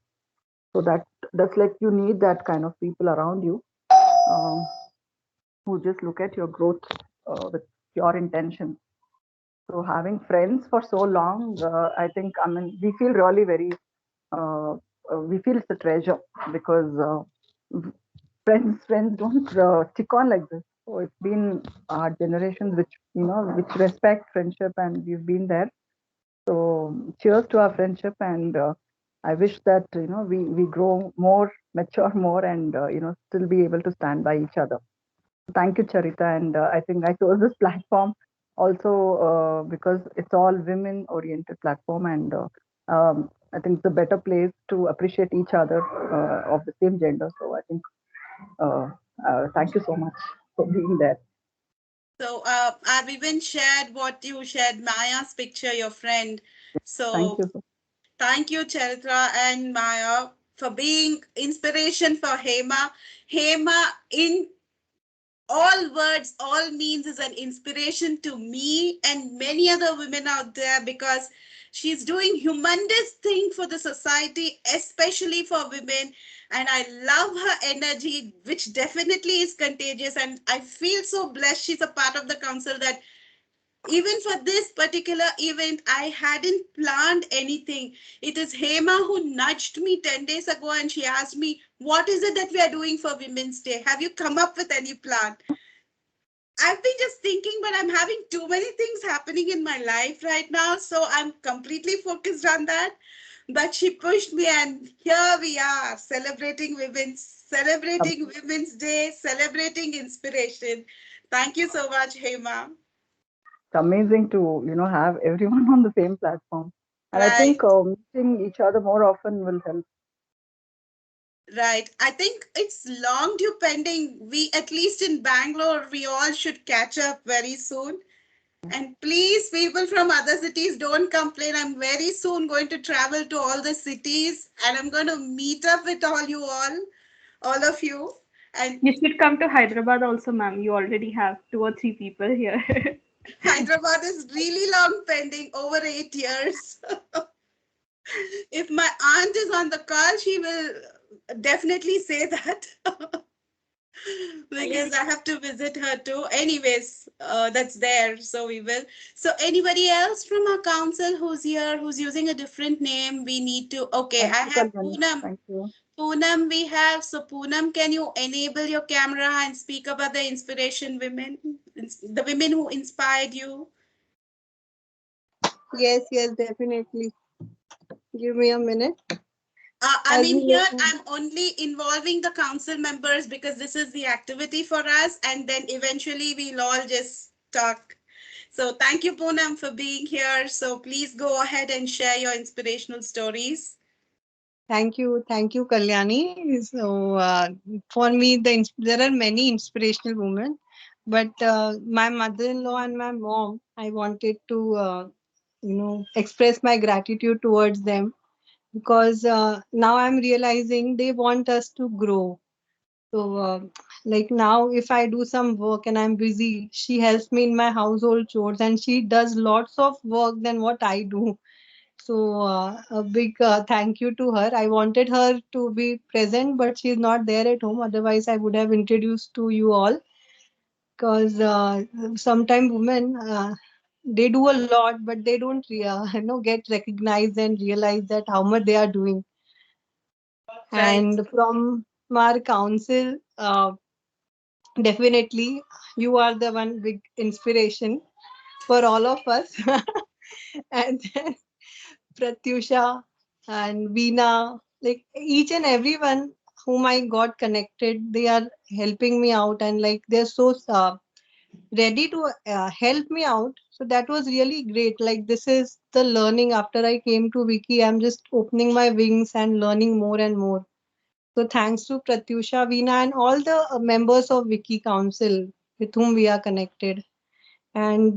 Speaker 8: So that's like you need that kind of people around you um, who just look at your growth with pure intention. So having friends for so long, I think, I mean, we feel really very, uh, we feel it's a treasure because friends don't stick on like this. So it's been our generations which, which respect friendship and we've been there. So cheers to our friendship and I wish that, we grow more, mature more and, still be able to stand by each other. Thank you, Charita. And I think I chose this platform also because it's all women-oriented platform, and I think it's a better place to appreciate each other of the same gender. So I think uh, thank you so much for being there.
Speaker 1: So I've even shared what you shared, Maya's picture, your friend.
Speaker 8: Thank
Speaker 1: So
Speaker 8: you.
Speaker 1: thank you, Charitra and Maya, for being inspiration for Hema. Hema, in all words, all means, is an inspiration to me and many other women out there, because she's doing humongous thing for the society, especially for women. And I love her energy, which definitely is contagious. And I feel so blessed she's a part of the council, that even for this particular event, I hadn't planned anything. It is Hema who nudged me 10 days ago and she asked me, what is it that we are doing for Women's Day? Have you come up with any plan? I've been just thinking, but I'm having too many things happening in my life right now. So I'm completely focused on that. But she pushed me, and here we are celebrating Women's Day, celebrating inspiration. Thank you so much, Hema.
Speaker 8: It's amazing to have everyone on the same platform, and I think
Speaker 1: Right.
Speaker 8: meeting each other more often will help.
Speaker 1: Right. I think it's long due pending. We, at least in Bangalore, we all should catch up very soon. And please, people from other cities, don't complain. I'm very soon going to travel to all the cities and I'm going to meet up with all of you. And
Speaker 5: You should come to Hyderabad also, ma'am. You already have two or three people here.
Speaker 1: Hyderabad is really long pending, over 8 years. If my aunt is on the call, she will definitely say that. Because I have to visit her too. Anyways, that's there, so we will. So anybody else from our council who's here, who's using a different name, we need to. Okay,
Speaker 8: Thank
Speaker 1: I
Speaker 8: you,
Speaker 1: have
Speaker 8: Kalyani.
Speaker 1: Poonam.
Speaker 8: Thank you.
Speaker 1: Poonam, we have. So Poonam, can you enable your camera and speak about the inspiration women, the women who inspired you?
Speaker 9: Yes, yes, definitely. Give me a minute.
Speaker 1: I
Speaker 9: As
Speaker 1: mean,
Speaker 9: you
Speaker 1: here
Speaker 9: know,
Speaker 1: I'm only involving the council members because this is the activity for us, and then eventually we'll all just talk. So thank you, Poonam, for being here. So please go ahead and share your inspirational stories.
Speaker 9: thank you, Kalyani. So, for me, there are many inspirational women, but my mother-in-law and my mom, I wanted to, express my gratitude towards them because now I'm realizing they want us to grow. So, like now, if I do some work and I'm busy, she helps me in my household chores and she does lots of work than what I do. So, a big thank you to her. I wanted her to be present, but she's not there at home. Otherwise, I would have introduced to you all because sometimes women they do a lot, but they don't get recognized and realize that how much they are doing.
Speaker 1: Right.
Speaker 9: And from our council, definitely, you are the one big inspiration for all of us. And then Pratyusha and Veena, like each and everyone whom I got connected, they are helping me out and like they're so ready to help me out. So that was really great. Like this is the learning after I came to Wiki. I'm just opening my wings and learning more and more. So thanks to Pratyusha, Veena, and all the members of Wiki Council with whom we are connected. And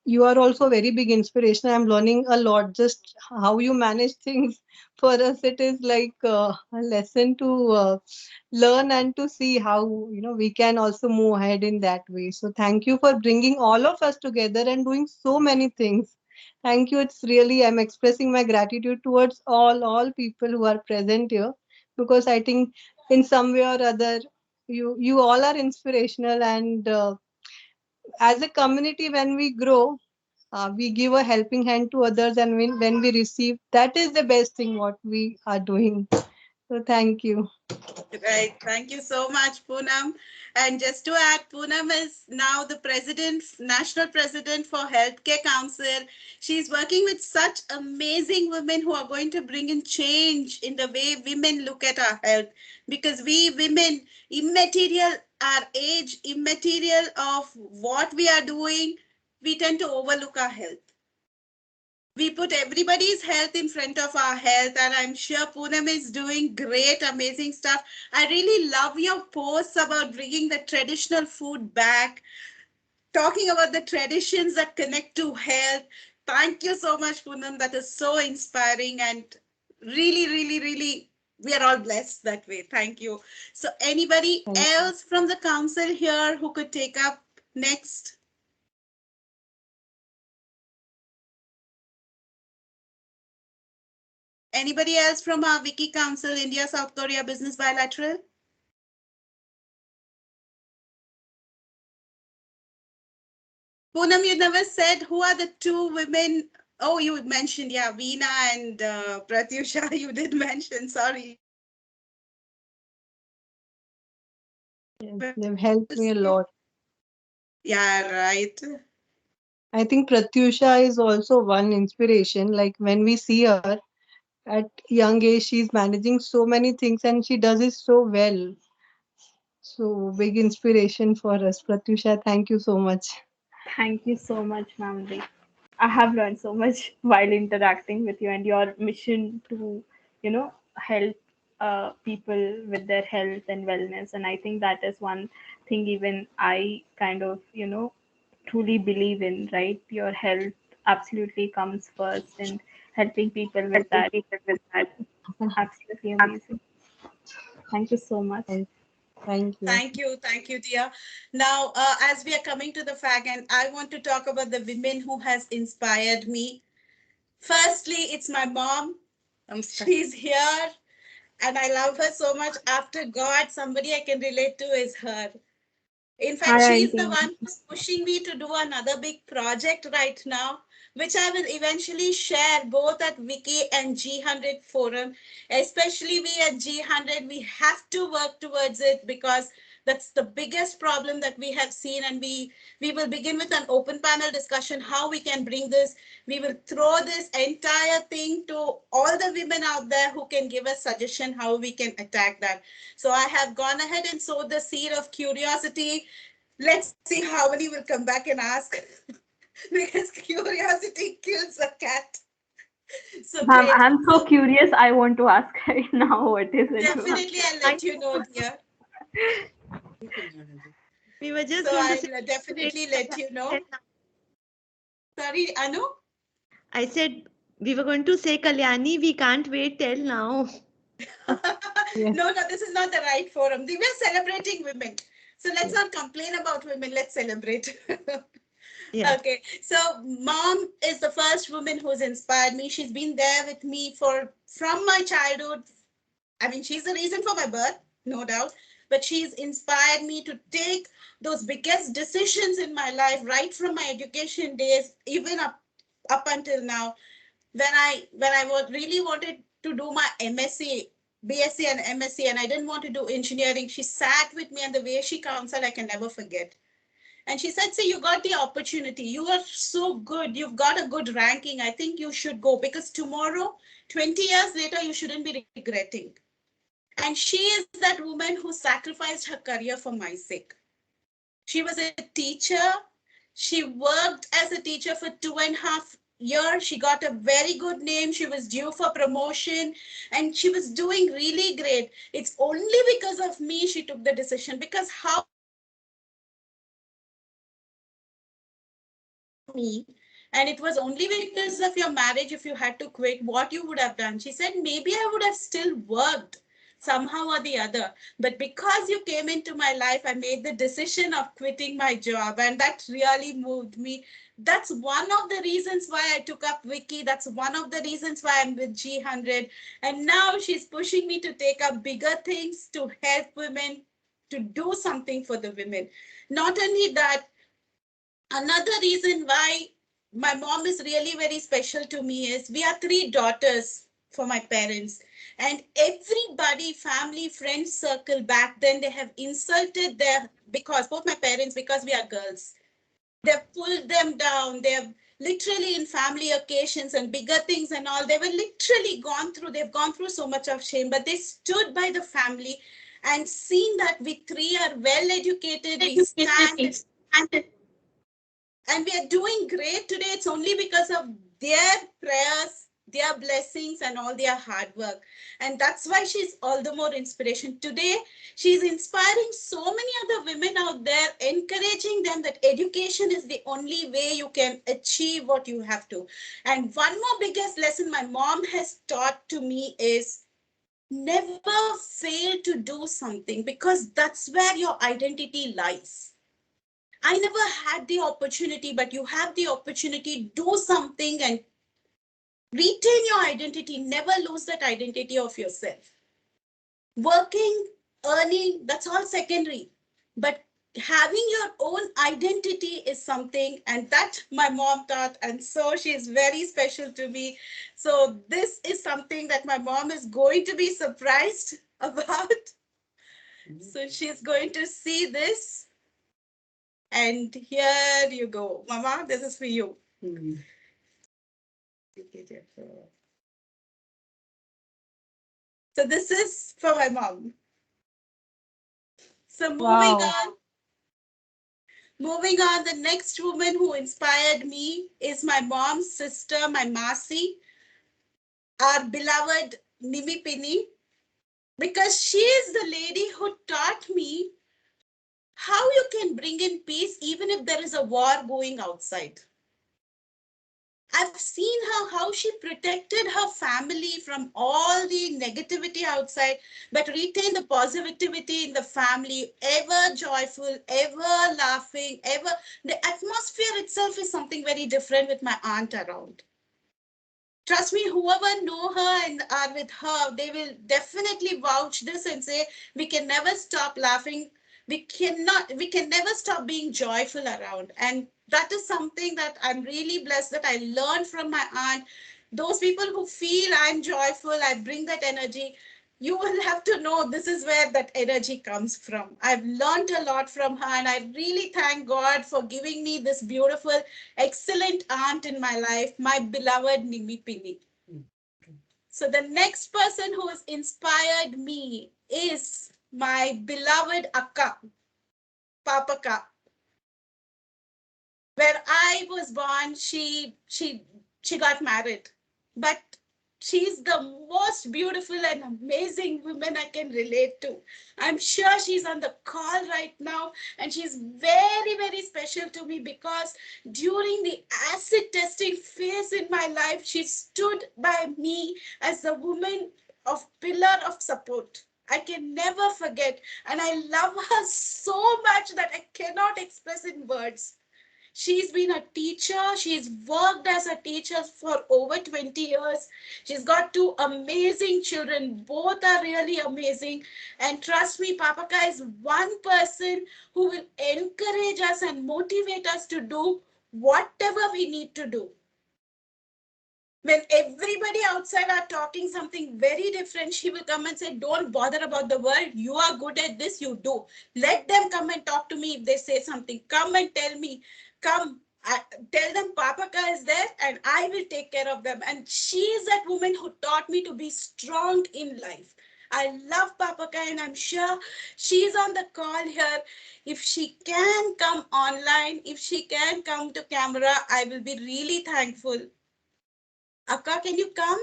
Speaker 9: you are also a very big inspiration. I'm learning a lot just how you manage things. For us, it is like a lesson to learn and to see how we can also move ahead in that way. So thank you for bringing all of us together and doing so many things. Thank you. It's really I'm expressing my gratitude towards all people who are present here because I think in some way or other you all are inspirational and as a community when we grow we give a helping hand to others and when we receive that is the best thing what we are doing. So thank you.
Speaker 1: Right. Thank you so much, Poonam. And just to add, Poonam is now the president, national president for Healthcare Council. She's working with such amazing women who are going to bring in change in the way women look at our health. Because we women, immaterial our age, immaterial of what we are doing, we tend to overlook our health. We put everybody's health in front of our health, and I'm sure Poonam is doing great, amazing stuff. I really love your posts about bringing the traditional food back, talking about the traditions that connect to health. Thank you so much, Poonam. That is so inspiring, and really, really, really, we are all blessed that way. Thank you. So, anybody
Speaker 9: Thank you.
Speaker 1: else from the council here who could take up next? Anybody else from our Wiki Council, India South Korea Business Bilateral? Poonam, you never said who are the two women. Oh, you mentioned, yeah, Veena and Pratyusha. You did mention, sorry.
Speaker 9: Yes,
Speaker 1: Well,
Speaker 9: they've helped me a lot.
Speaker 1: yeah, right.
Speaker 9: I think Pratyusha is also one inspiration. Like when we see her at young age, she's managing so many things and she does it so well. So big inspiration for us. Pratyusha, thank you so much.
Speaker 5: Thank you so much, Mamdi. I have learned so much while interacting with you, and your mission to, help people with their health and wellness. And I think that is one thing even I kind of, truly believe in, right? Your health absolutely comes first, and helping people with
Speaker 9: Helping
Speaker 5: that
Speaker 9: people with
Speaker 5: is
Speaker 9: that.
Speaker 5: absolutely amazing. Thank you so much.
Speaker 9: Thank, thank you.
Speaker 1: Thank you, dear. Now, as we are coming to the fact, and I want to talk about the women who has inspired me. Firstly, it's my mom. She's here, and I love her so much. After God, somebody I can relate to is her. In fact,
Speaker 5: Hi,
Speaker 1: she's the
Speaker 5: Auntie.
Speaker 1: one who's pushing me to do another big project right now, which I will eventually share both at Wiki and G100 Forum. Especially we at G100, we have to work towards it because that's the biggest problem that we have seen. And we will begin with an open panel discussion how we can bring this. We will throw this entire thing to all the women out there who can give us suggestion how we can attack that. So I have gone ahead and sowed the seed of curiosity. Let's see how many will come back and ask because curiosity kills a cat. So
Speaker 5: Ma'am,
Speaker 1: great.
Speaker 5: I'm so curious. I want to ask right now what is it, ma'am?
Speaker 1: Definitely, I'll
Speaker 2: I
Speaker 1: let you know, dear.
Speaker 2: We were just
Speaker 1: So
Speaker 2: going to say,
Speaker 1: I'll definitely let you know. Sorry, Anu?
Speaker 2: I said we were going to say Kalyani, we can't wait till now.
Speaker 9: Yes.
Speaker 1: No, no, this is not the right forum. We were celebrating women. So let's
Speaker 9: Yes.
Speaker 1: not complain about women. Let's celebrate.
Speaker 2: Yeah.
Speaker 1: Okay, so mom is the first woman who's inspired me. She's been there with me from my childhood. I mean, she's the reason for my birth, no doubt. But she's inspired me to take those biggest decisions in my life, right from my education days, even up until now. When I really wanted to do my MSc, BSc and MSc, and I didn't want to do engineering, she sat with me, and the way she counseled, I can never forget. And she said, "See, you got the opportunity. You are so good. You've got a good ranking. I think you should go because tomorrow, 20 years later, you shouldn't be regretting." And she is that woman who sacrificed her career for my sake. She was a teacher. She worked as a teacher for 2.5 years. She got a very good name. She was due for promotion and she was doing really great. It's only because of me she took the decision. Because how me, and it was only because of your marriage if you had to quit, what you would have done. She said, maybe I would have still worked somehow or the other, but because you came into my life, I made the decision of quitting my job, and that really moved me. That's one of the reasons why I took up Wiki. That's one of the reasons why I'm with G100, and now she's pushing me to take up bigger things to help women, to do something for the women. Not only that, another reason why my mom is really very special to me is we are three daughters for my parents, and everybody, family, friends circle back then, they have insulted their, because both my parents, because we are girls, they've pulled them down. They've literally, in family occasions and bigger things and all, they were literally they've gone through so much of shame, but they stood by the family and seen that we three are well educated, we stand And we are doing great today. It's only because of their prayers, their blessings, and all their hard work. And that's why she's all the more inspiration. Today, she's inspiring so many other women out there, encouraging them that education is the only way you can achieve what you have to. And one more biggest lesson my mom has taught to me is never fail to do something, because that's where your identity lies. I never had the opportunity, but you have the opportunity. Do something and retain your identity. Never lose that identity of yourself. Working, earning, that's all secondary. But having your own identity is something, and that my mom taught, and so she is very special to me. So this is something that my mom is going to be surprised about. So she's going to see this. And here you go. Mama, this is for you. So this is for my mom. So
Speaker 3: Wow.
Speaker 1: moving on, the next woman who inspired me is my mom's sister, my Masi, our beloved Nimi Pini, because she is the lady who taught me how you can bring in peace even if there is a war going outside. I've seen her, how she protected her family from all the negativity outside, but retained the positivity in the family, ever joyful, ever laughing, ever. The atmosphere itself is something very different with my aunt around. Trust me, whoever know her and are with her, they will definitely vouch this and say, we can never stop laughing. We can never stop being joyful around. And that is something that I'm really blessed that I learned from my aunt. Those people who feel I'm joyful, I bring that energy. You will have to know this is where that energy comes from. I've learned a lot from her, and I really thank God for giving me this beautiful, excellent aunt in my life, my beloved Nimi Pini. So the next person who has inspired me is my beloved Akka, Papaka. Where I was born, she got married, but she's the most beautiful and amazing woman I can relate to. I'm sure she's on the call right now, and she's very, very special to me because during the acid testing phase in my life, she stood by me as the woman of pillar of support. I can never forget, and I love her so much that I cannot express in words. She's been a teacher. She's worked as a teacher for over 20 years. She's got two amazing children. Both are really amazing. And trust me, Papaka is one person who will encourage us and motivate us to do whatever we need to do. When everybody outside are talking something very different, she will come and say, don't bother about the world. You are good at this, you do. Let them come and talk to me if they say something. Come and tell me. Come, tell them Papaka is there and I will take care of them. And she is that woman who taught me to be strong in life. I love Papaka, and I'm sure she's on the call here. If she can come online, if she can come to camera, I will be really thankful. Akka, can you come?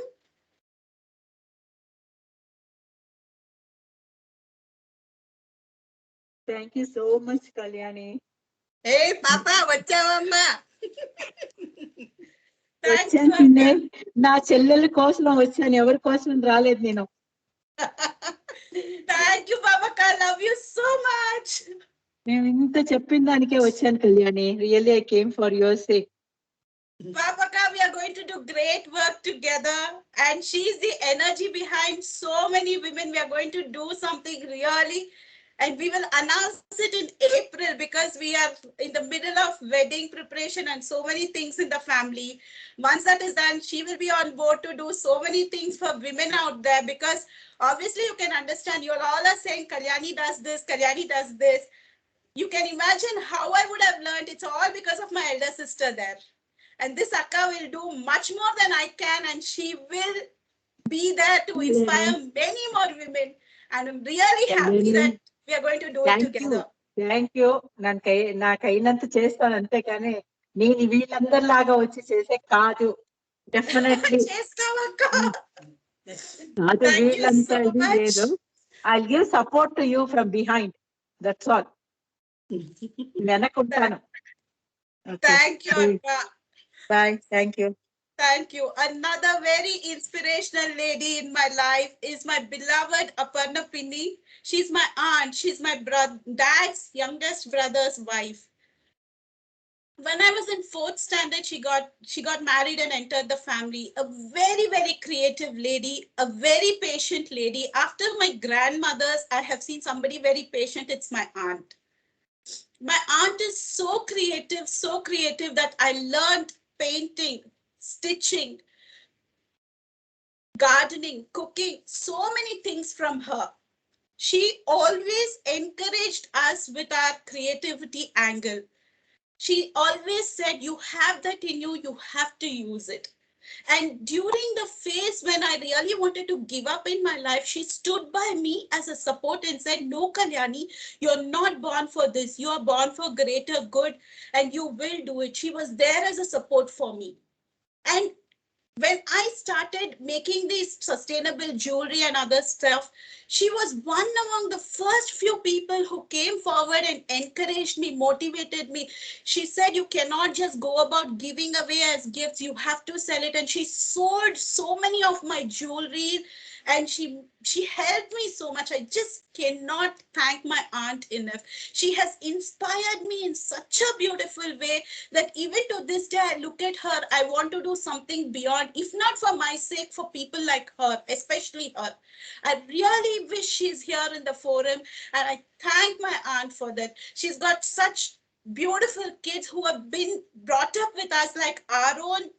Speaker 10: Thank you so much, Kalyani.
Speaker 1: Hey, Papa, వచ్చావమ్మా? Thank you,
Speaker 10: వచ్చాను పిన్ని
Speaker 1: Akka.
Speaker 10: నా చెల్లెల కోసం వచ్చాను ఎవరి కోసం రాలేదు నేను
Speaker 1: Thank you, Babaka. Love you so much.
Speaker 10: నేను ఇంత చెప్పిన దానికే వచ్చాను Kalyani really I came for your sake
Speaker 1: Babaka, we are going to do great work together, and she's the energy behind so many women. We are going to do something really, and we will announce it in April because we are in the middle of wedding preparation and so many things in the family. Once that is done, she will be on board to do so many things for women out there, because obviously you can understand, you all are saying Kalyani does this, Kalyani does this. You can imagine how I would have learned. It's all because of my elder sister there. And this Akka will do much more than I can, and she will be there to inspire many more women. And I'm really happy that we are going to do it together.
Speaker 10: Thank you నాకు అయినంత చేస్తాను అంతే కానీ నేను వీళ్ళందరిలాగా వచ్చి చేసే కాదు definitely
Speaker 1: చేస్తావక్క.
Speaker 10: కాదు
Speaker 1: Thank you
Speaker 10: వీళ్ళంతా
Speaker 1: so
Speaker 10: ఇది
Speaker 1: much.
Speaker 10: లేదు I give support to you from behind that's all వెనకుంటాను
Speaker 1: Thank you, Akka.
Speaker 10: Bye thank you
Speaker 1: Thank you. Another very inspirational lady in my life is my beloved Aparna Pinni. She's my aunt. She's my dad's youngest brother's wife. When I was in fourth standard, she got married and entered the family. A very, very creative lady, a very patient lady. After my grandmothers, I have seen somebody very patient. It's my aunt. My aunt is so creative that I learned painting, stitching, gardening, cooking, so many things from her. She always encouraged us with our creativity angle. She always said, you have that in you, you have to use it. And during the phase when I really wanted to give up in my life, she stood by me as a support and said, no, Kalyani, you're not born for this. You are born for greater good and you will do it. She was there as a support for me. And when I started making these sustainable jewelry and other stuff, she was one among the first few people who came forward and encouraged me, motivated me. She said, you cannot just go about giving away as gifts. You have to sell it. And she sold so many of my jewelry and she helped me so much. I just cannot thank my aunt enough. She has inspired me in such a beautiful way that even to this day, I look at her, I want to do something beyond, if not for my sake, for people like her, especially her. I really wish she's here in the forum, and I thank my aunt for that. She's got such beautiful kids who have been brought up with us like our own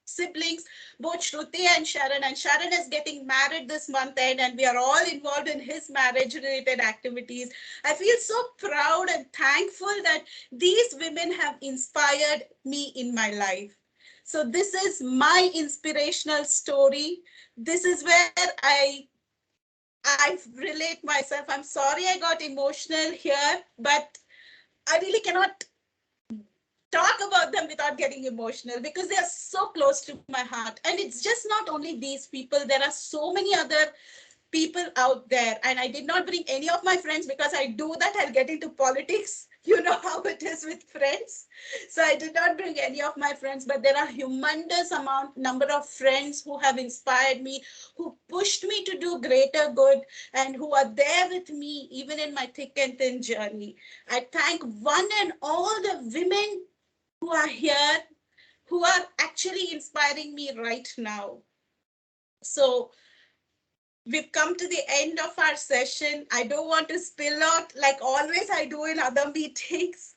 Speaker 1: siblings, both Shruti and Sharon. And Sharon is getting married this month end, and we are all involved in his marriage related activities. I feel so proud and thankful that these women have inspired me in my life. So this is my inspirational story. This is where I relate myself. I'm sorry I got emotional here, but I really cannot talk about them without getting emotional because they are so close to my heart. And it's just not only these people, there are so many other people out there. And I did not bring any of my friends because I do that, I'll get into politics. You know how it is with friends. So I did not bring any of my friends, but there are humongous number of friends who have inspired me, who pushed me to do greater good, and who are there with me even in my thick and thin journey. I thank one and all the women who are here, who are actually inspiring me right now. So we've come to the end of our session. I don't want to spill out like always I do in other meetings,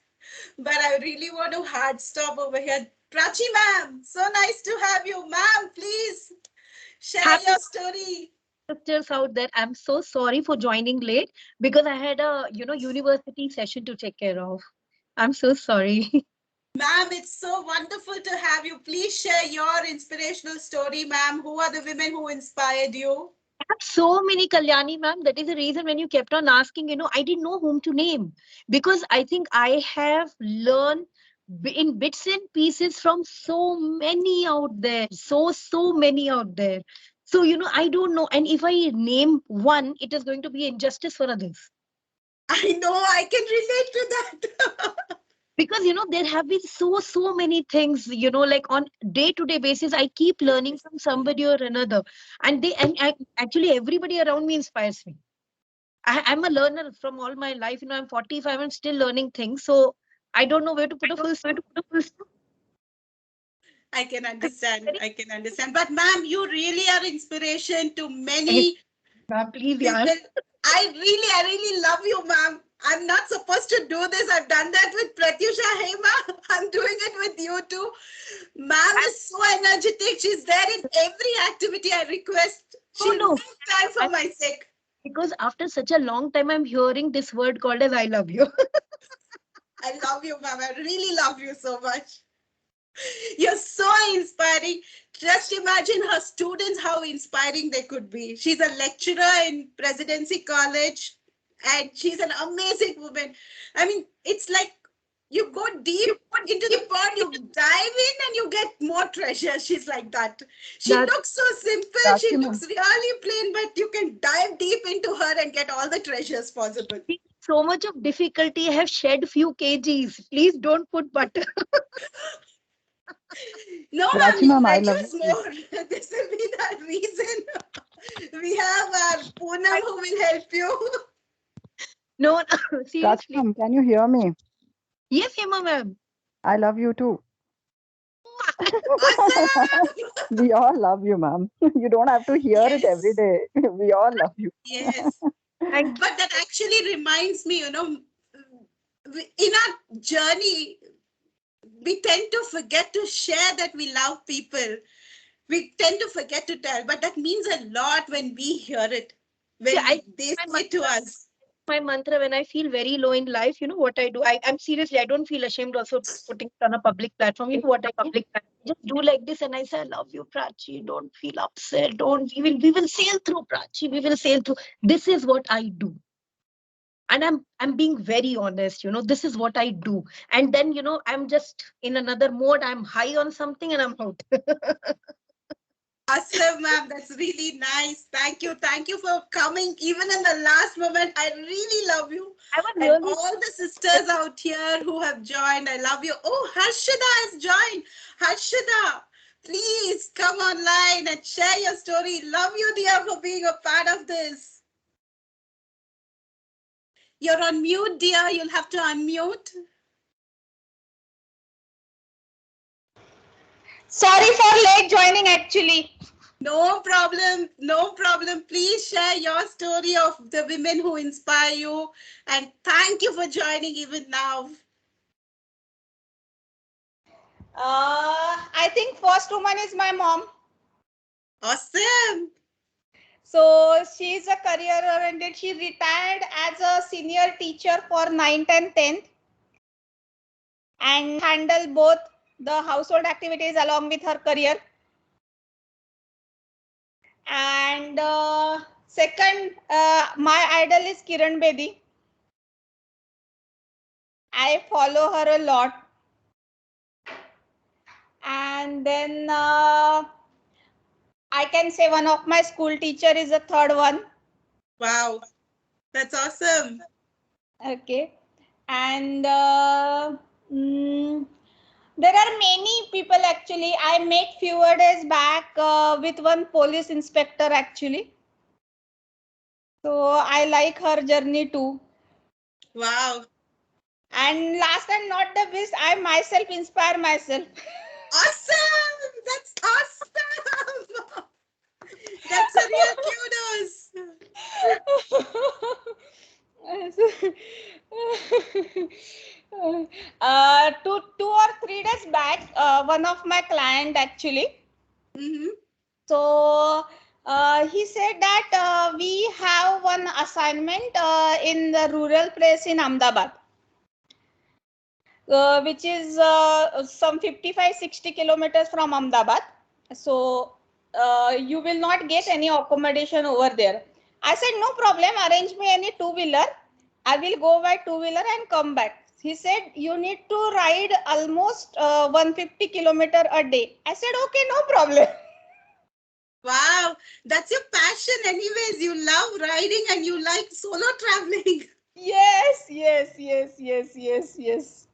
Speaker 1: but I really want to hard stop over here. Prachi ma'am, so nice to have you. Ma'am, please share
Speaker 2: Happy
Speaker 1: your story.
Speaker 2: sisters out there. I'm so sorry for joining late because I had a university session to take care of. I'm so sorry.
Speaker 1: Ma'am, it's so wonderful to have you. Please share your inspirational story, ma'am. Who are the women who inspired you?
Speaker 2: I have so many Kalyani ma'am. That is the reason when you kept on asking, I didn't know whom to name because I think I have learned in bits and pieces from so many out there. So many out there. So, I don't know. And if I name one, it is going to be injustice for others.
Speaker 1: I know, I can relate to that.
Speaker 2: Because there have been so many things, like on day-to-day basis I keep learning from somebody or another, and actually everybody around me inspires me. I'm a learner from all my life. I'm 45 and still learning things, so I don't know where to put a full stop.
Speaker 1: I can understand. I can understand. But ma'am, you really are inspiration to
Speaker 2: Hey,
Speaker 1: many
Speaker 2: ma'am, please, yeah.
Speaker 1: people. I really love you, ma'am. I'm not supposed to do this. I've done that with Pratyusha. Hey, ma'am, I'm doing it with you too. Ma'am is so energetic. She's there in every activity I request.
Speaker 2: No,
Speaker 1: She'll
Speaker 2: no.
Speaker 1: make time for my sake.
Speaker 2: Because after such a long time, I'm hearing this word called as I love you.
Speaker 1: I love you, ma'am. I really love you so much. You're so inspiring. Just imagine her students, how inspiring they could be. She's a lecturer in Presidency College and she's an amazing woman. I mean, it's like you go deep into the pond, you dive in and you get more treasure. She's like that. She
Speaker 2: That-
Speaker 1: looks so simple.
Speaker 8: That's
Speaker 1: She
Speaker 8: him.
Speaker 1: looks really plain, but you can dive deep into her and get all the treasures possible.
Speaker 2: So much of difficulty. I have shed few kgs. Please don't put butter.
Speaker 1: No, ma'am,
Speaker 8: Prachi
Speaker 1: you
Speaker 8: ma'am, I love
Speaker 1: reduce
Speaker 8: you.
Speaker 1: more. This will be the reason. We have our Poonam who will help you.
Speaker 2: No,
Speaker 8: Prachi
Speaker 2: seriously.
Speaker 8: ma'am, can you hear me?
Speaker 2: Yes, Hema ma'am.
Speaker 8: I love you too.
Speaker 1: Awesome!
Speaker 8: We all love you, ma'am. You don't have to hear it every
Speaker 1: Yes.
Speaker 8: day. We all love you.
Speaker 1: Yes.
Speaker 2: Thank
Speaker 1: But that actually reminds me, in our journey, we tend to forget to share that we love people. We tend to forget to tell, but that means a lot when we hear it, when
Speaker 2: See,
Speaker 1: they
Speaker 2: my
Speaker 1: say to us.
Speaker 2: my mantra when I feel very low in life, you know what I do? I'm seriously, I don't feel ashamed also putting it on a public platform. You know what I do? Just do like this and I say, I love you, Prachi. Don't feel upset. Don't we will sail through, Prachi. We will sail through. This is what I do. And I'm being very honest, this is what I do. And then, I'm just in another mode. I'm high on something and I'm out.
Speaker 1: Awesome, ma'am. That's really nice. Thank you. Thank you for coming. Even in the last moment, I really love you.
Speaker 2: I was
Speaker 1: And
Speaker 2: really
Speaker 1: all the sisters out here who have joined, I love you. Oh, Harshada has joined. Harshada, please come online and share your story. Love you, dear, for being a part of this. You're on mute, dear. You'll have to unmute.
Speaker 11: Sorry for late joining actually.
Speaker 1: No problem. No problem. Please share your story of the women who inspire you. And thank you for joining even now.
Speaker 11: I think first woman is my mom.
Speaker 1: Awesome.
Speaker 11: So she's a career oriented. She retired as a senior teacher for 9th and 10th and handle both the household activities along with her career. And second, my idol is Kiran Bedi. I follow her a lot. And then I can say one of my school teacher is a third one.
Speaker 1: Wow. That's awesome.
Speaker 11: Okay. And there are many people actually. I met few days back with one police inspector actually. So I like her journey too.
Speaker 1: Wow.
Speaker 11: And last and not the least, I myself inspire myself.
Speaker 1: Awesome. That's awesome. That's a real kudos.
Speaker 11: Two or 3 days back, one of my client actually. So he said that we have one assignment in the rural place in Ahmedabad, which is some 55-60 kilometers from Ahmedabad. So you will not get any accommodation over there. I said, no problem, arrange me any two-wheeler. I will go by two-wheeler and come back. He said, you need to ride almost 150 kilometers a day. I said, okay, no problem.
Speaker 1: Wow. That's your passion anyways. You love riding and you like solo traveling.
Speaker 11: Yes, yes, yes, yes, yes, yes.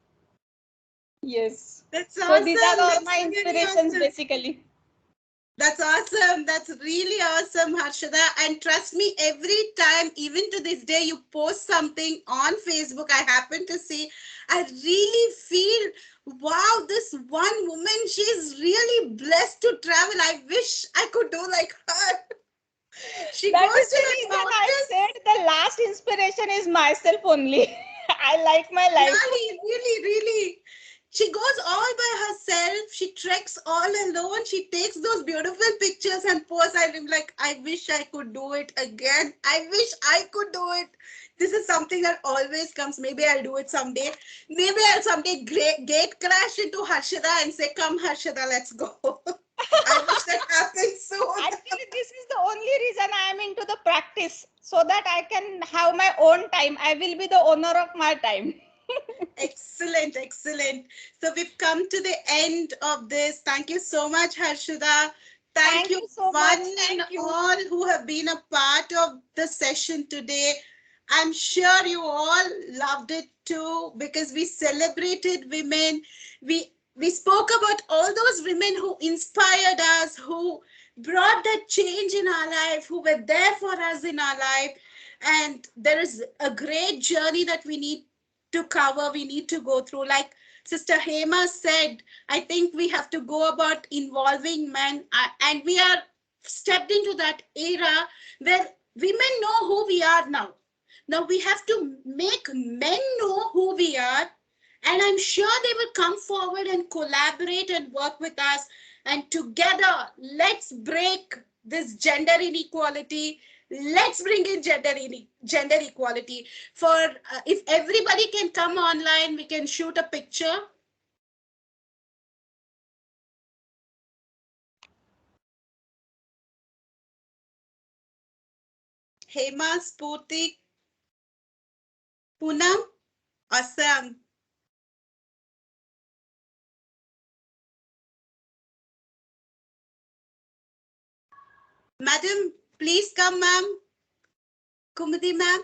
Speaker 11: Yes.
Speaker 1: That's
Speaker 11: So
Speaker 1: awesome.
Speaker 11: these are all
Speaker 1: That's
Speaker 11: my
Speaker 1: really
Speaker 11: inspirations
Speaker 1: awesome.
Speaker 11: basically.
Speaker 1: That's awesome. That's really awesome, Harshada. And trust me, every time, even to this day, you post something on Facebook, I happen to see, I really feel, wow, this one woman, she's really blessed to travel. I wish I could do like her. She
Speaker 11: That
Speaker 1: goes
Speaker 11: is
Speaker 1: to
Speaker 11: the
Speaker 1: the
Speaker 11: reason I
Speaker 1: mountains.
Speaker 11: said the last inspiration is myself only. I like my life.
Speaker 1: Really, really, really. She goes all by herself. She treks all alone. She takes those beautiful pictures and posts. I'm like, I wish I could do it again. I wish I could do it. This is something that always comes. Maybe I'll do it someday. Maybe I'll someday gate crash into Harshada and say, come Harshada, let's go. I wish that happens soon.
Speaker 11: Actually, this is the only reason I am into the practice, so that I can have my own time. I will be the owner of my time.
Speaker 1: Excellent, excellent. So we've come to the end of this. Thank you so much, Harshada. Thank you,
Speaker 11: so
Speaker 1: one
Speaker 11: much.
Speaker 1: and
Speaker 11: Thank you.
Speaker 1: all who have been a part of the session today. I'm sure you all loved it too because we celebrated women. We spoke about all those women who inspired us, who brought that change in our life, who were there for us in our life. And there is a great journey that we need to cover, we need to go through. Like Sister Hema said, I think we have to go about involving men, and we are stepped into that era where women know who we are now. Now we have to make men know who we are, and I'm sure they will come forward and collaborate and work with us. And together, let's break this gender inequality. Let's bring in gender equality. For if everybody can come online, we can shoot a picture. Hema, Spurti, Poonam, Assam. Madam, please come, ma'am. Kumudi, ma'am.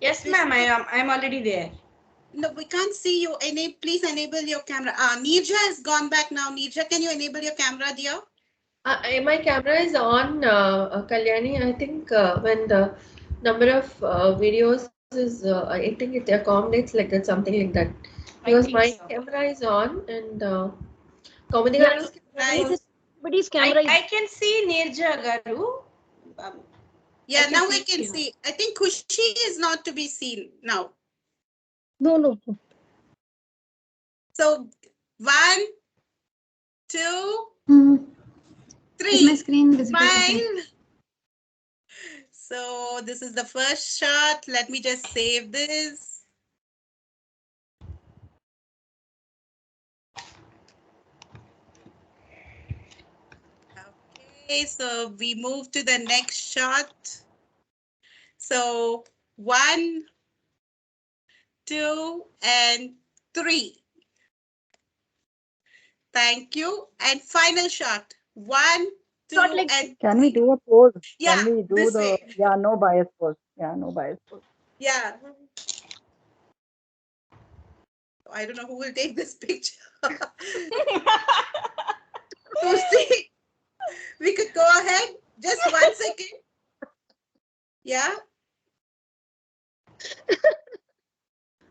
Speaker 12: Yes, ma'am. I'm already there.
Speaker 1: No, we can't see you. Please enable your camera. Nirja has gone back now. Nirja, can you enable your camera, dear?
Speaker 4: My camera is on, Kalyani. I think when the number of videos is, I think it accommodates like that, something like that. Because my camera is on and Kaumudi
Speaker 12: Yeah,
Speaker 4: Garu's camera is
Speaker 2: Somebody's camera.
Speaker 12: I can see Nirja Garu.
Speaker 1: Yeah,
Speaker 12: can
Speaker 1: now
Speaker 12: see
Speaker 1: I can
Speaker 12: her.
Speaker 1: see. I think Khushi is not to be seen now.
Speaker 2: No.
Speaker 1: So 1, 2, 3.
Speaker 6: Is my screen visible?
Speaker 1: Smile. So this is the first shot. Let me just save this. Okay, so we move to the next shot. So 1, 2, and 3. Thank you. And final shot. 1, 2, and
Speaker 8: Can we
Speaker 1: 3.
Speaker 8: do a pose?
Speaker 1: Yeah,
Speaker 8: Can we do
Speaker 1: this
Speaker 8: the
Speaker 1: way.
Speaker 8: no bias pose? Yeah, no bias pose.
Speaker 1: Yeah. I don't know who will take this picture. So see, we could go ahead. Just 1 second. Yeah.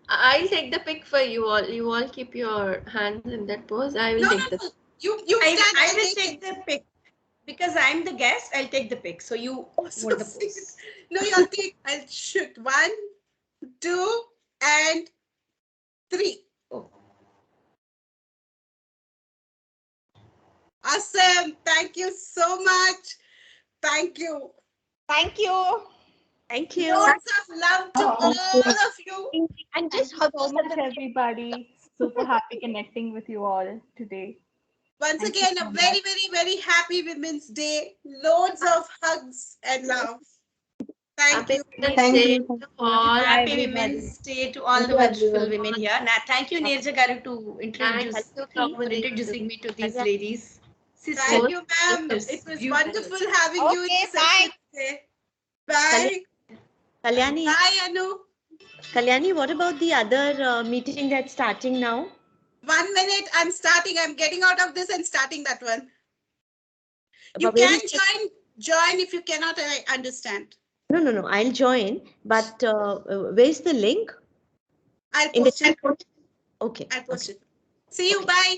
Speaker 4: I'll take the pic for you all. You all keep your hands in that pose. I will
Speaker 1: No,
Speaker 4: take the.
Speaker 1: You stand.
Speaker 12: I will take the pic. Because I'm the guest, I'll take the pic. So you
Speaker 1: So
Speaker 12: hold the pose.
Speaker 1: No, you'll take. I'll shoot 1, 2, and 3.
Speaker 12: Oh.
Speaker 1: Awesome. Thank you so much. Thank you.
Speaker 11: Thank you.
Speaker 2: Thank you.
Speaker 1: Lots of love to all of you.
Speaker 2: And
Speaker 5: Thank
Speaker 2: just
Speaker 5: you so much, everybody. Super happy connecting with you all today.
Speaker 1: Once
Speaker 5: Thank you
Speaker 1: again,
Speaker 5: so
Speaker 1: a very,
Speaker 5: much.
Speaker 1: very, very happy Women's Day. Loads of hugs and love. Thank you.
Speaker 12: Thank you.
Speaker 4: to all.
Speaker 12: Happy
Speaker 5: everybody.
Speaker 12: Women's Day to all
Speaker 8: Thank
Speaker 12: the
Speaker 8: you,
Speaker 12: wonderful
Speaker 8: everyone.
Speaker 12: women here. Now, thank you, Nirja Garu, to introducing me to these ladies.
Speaker 1: Thank you, ma'am.
Speaker 12: Sisters.
Speaker 1: It was
Speaker 12: Beautiful.
Speaker 1: wonderful having you in
Speaker 11: Okay,
Speaker 1: the session today. Bye.
Speaker 2: Kalyani,
Speaker 1: Bye, Anu.
Speaker 2: Kalyani, what about the other meeting that's starting now?
Speaker 1: 1 minute. I'm starting. I'm getting out of this and starting that one. You
Speaker 2: But where
Speaker 1: can
Speaker 2: is
Speaker 1: join if you cannot. I understand.
Speaker 2: No. I'll join. But where's the link?
Speaker 1: I'll
Speaker 2: In the
Speaker 1: post it.
Speaker 2: chat. Okay.
Speaker 1: I'll post it. See you. Bye.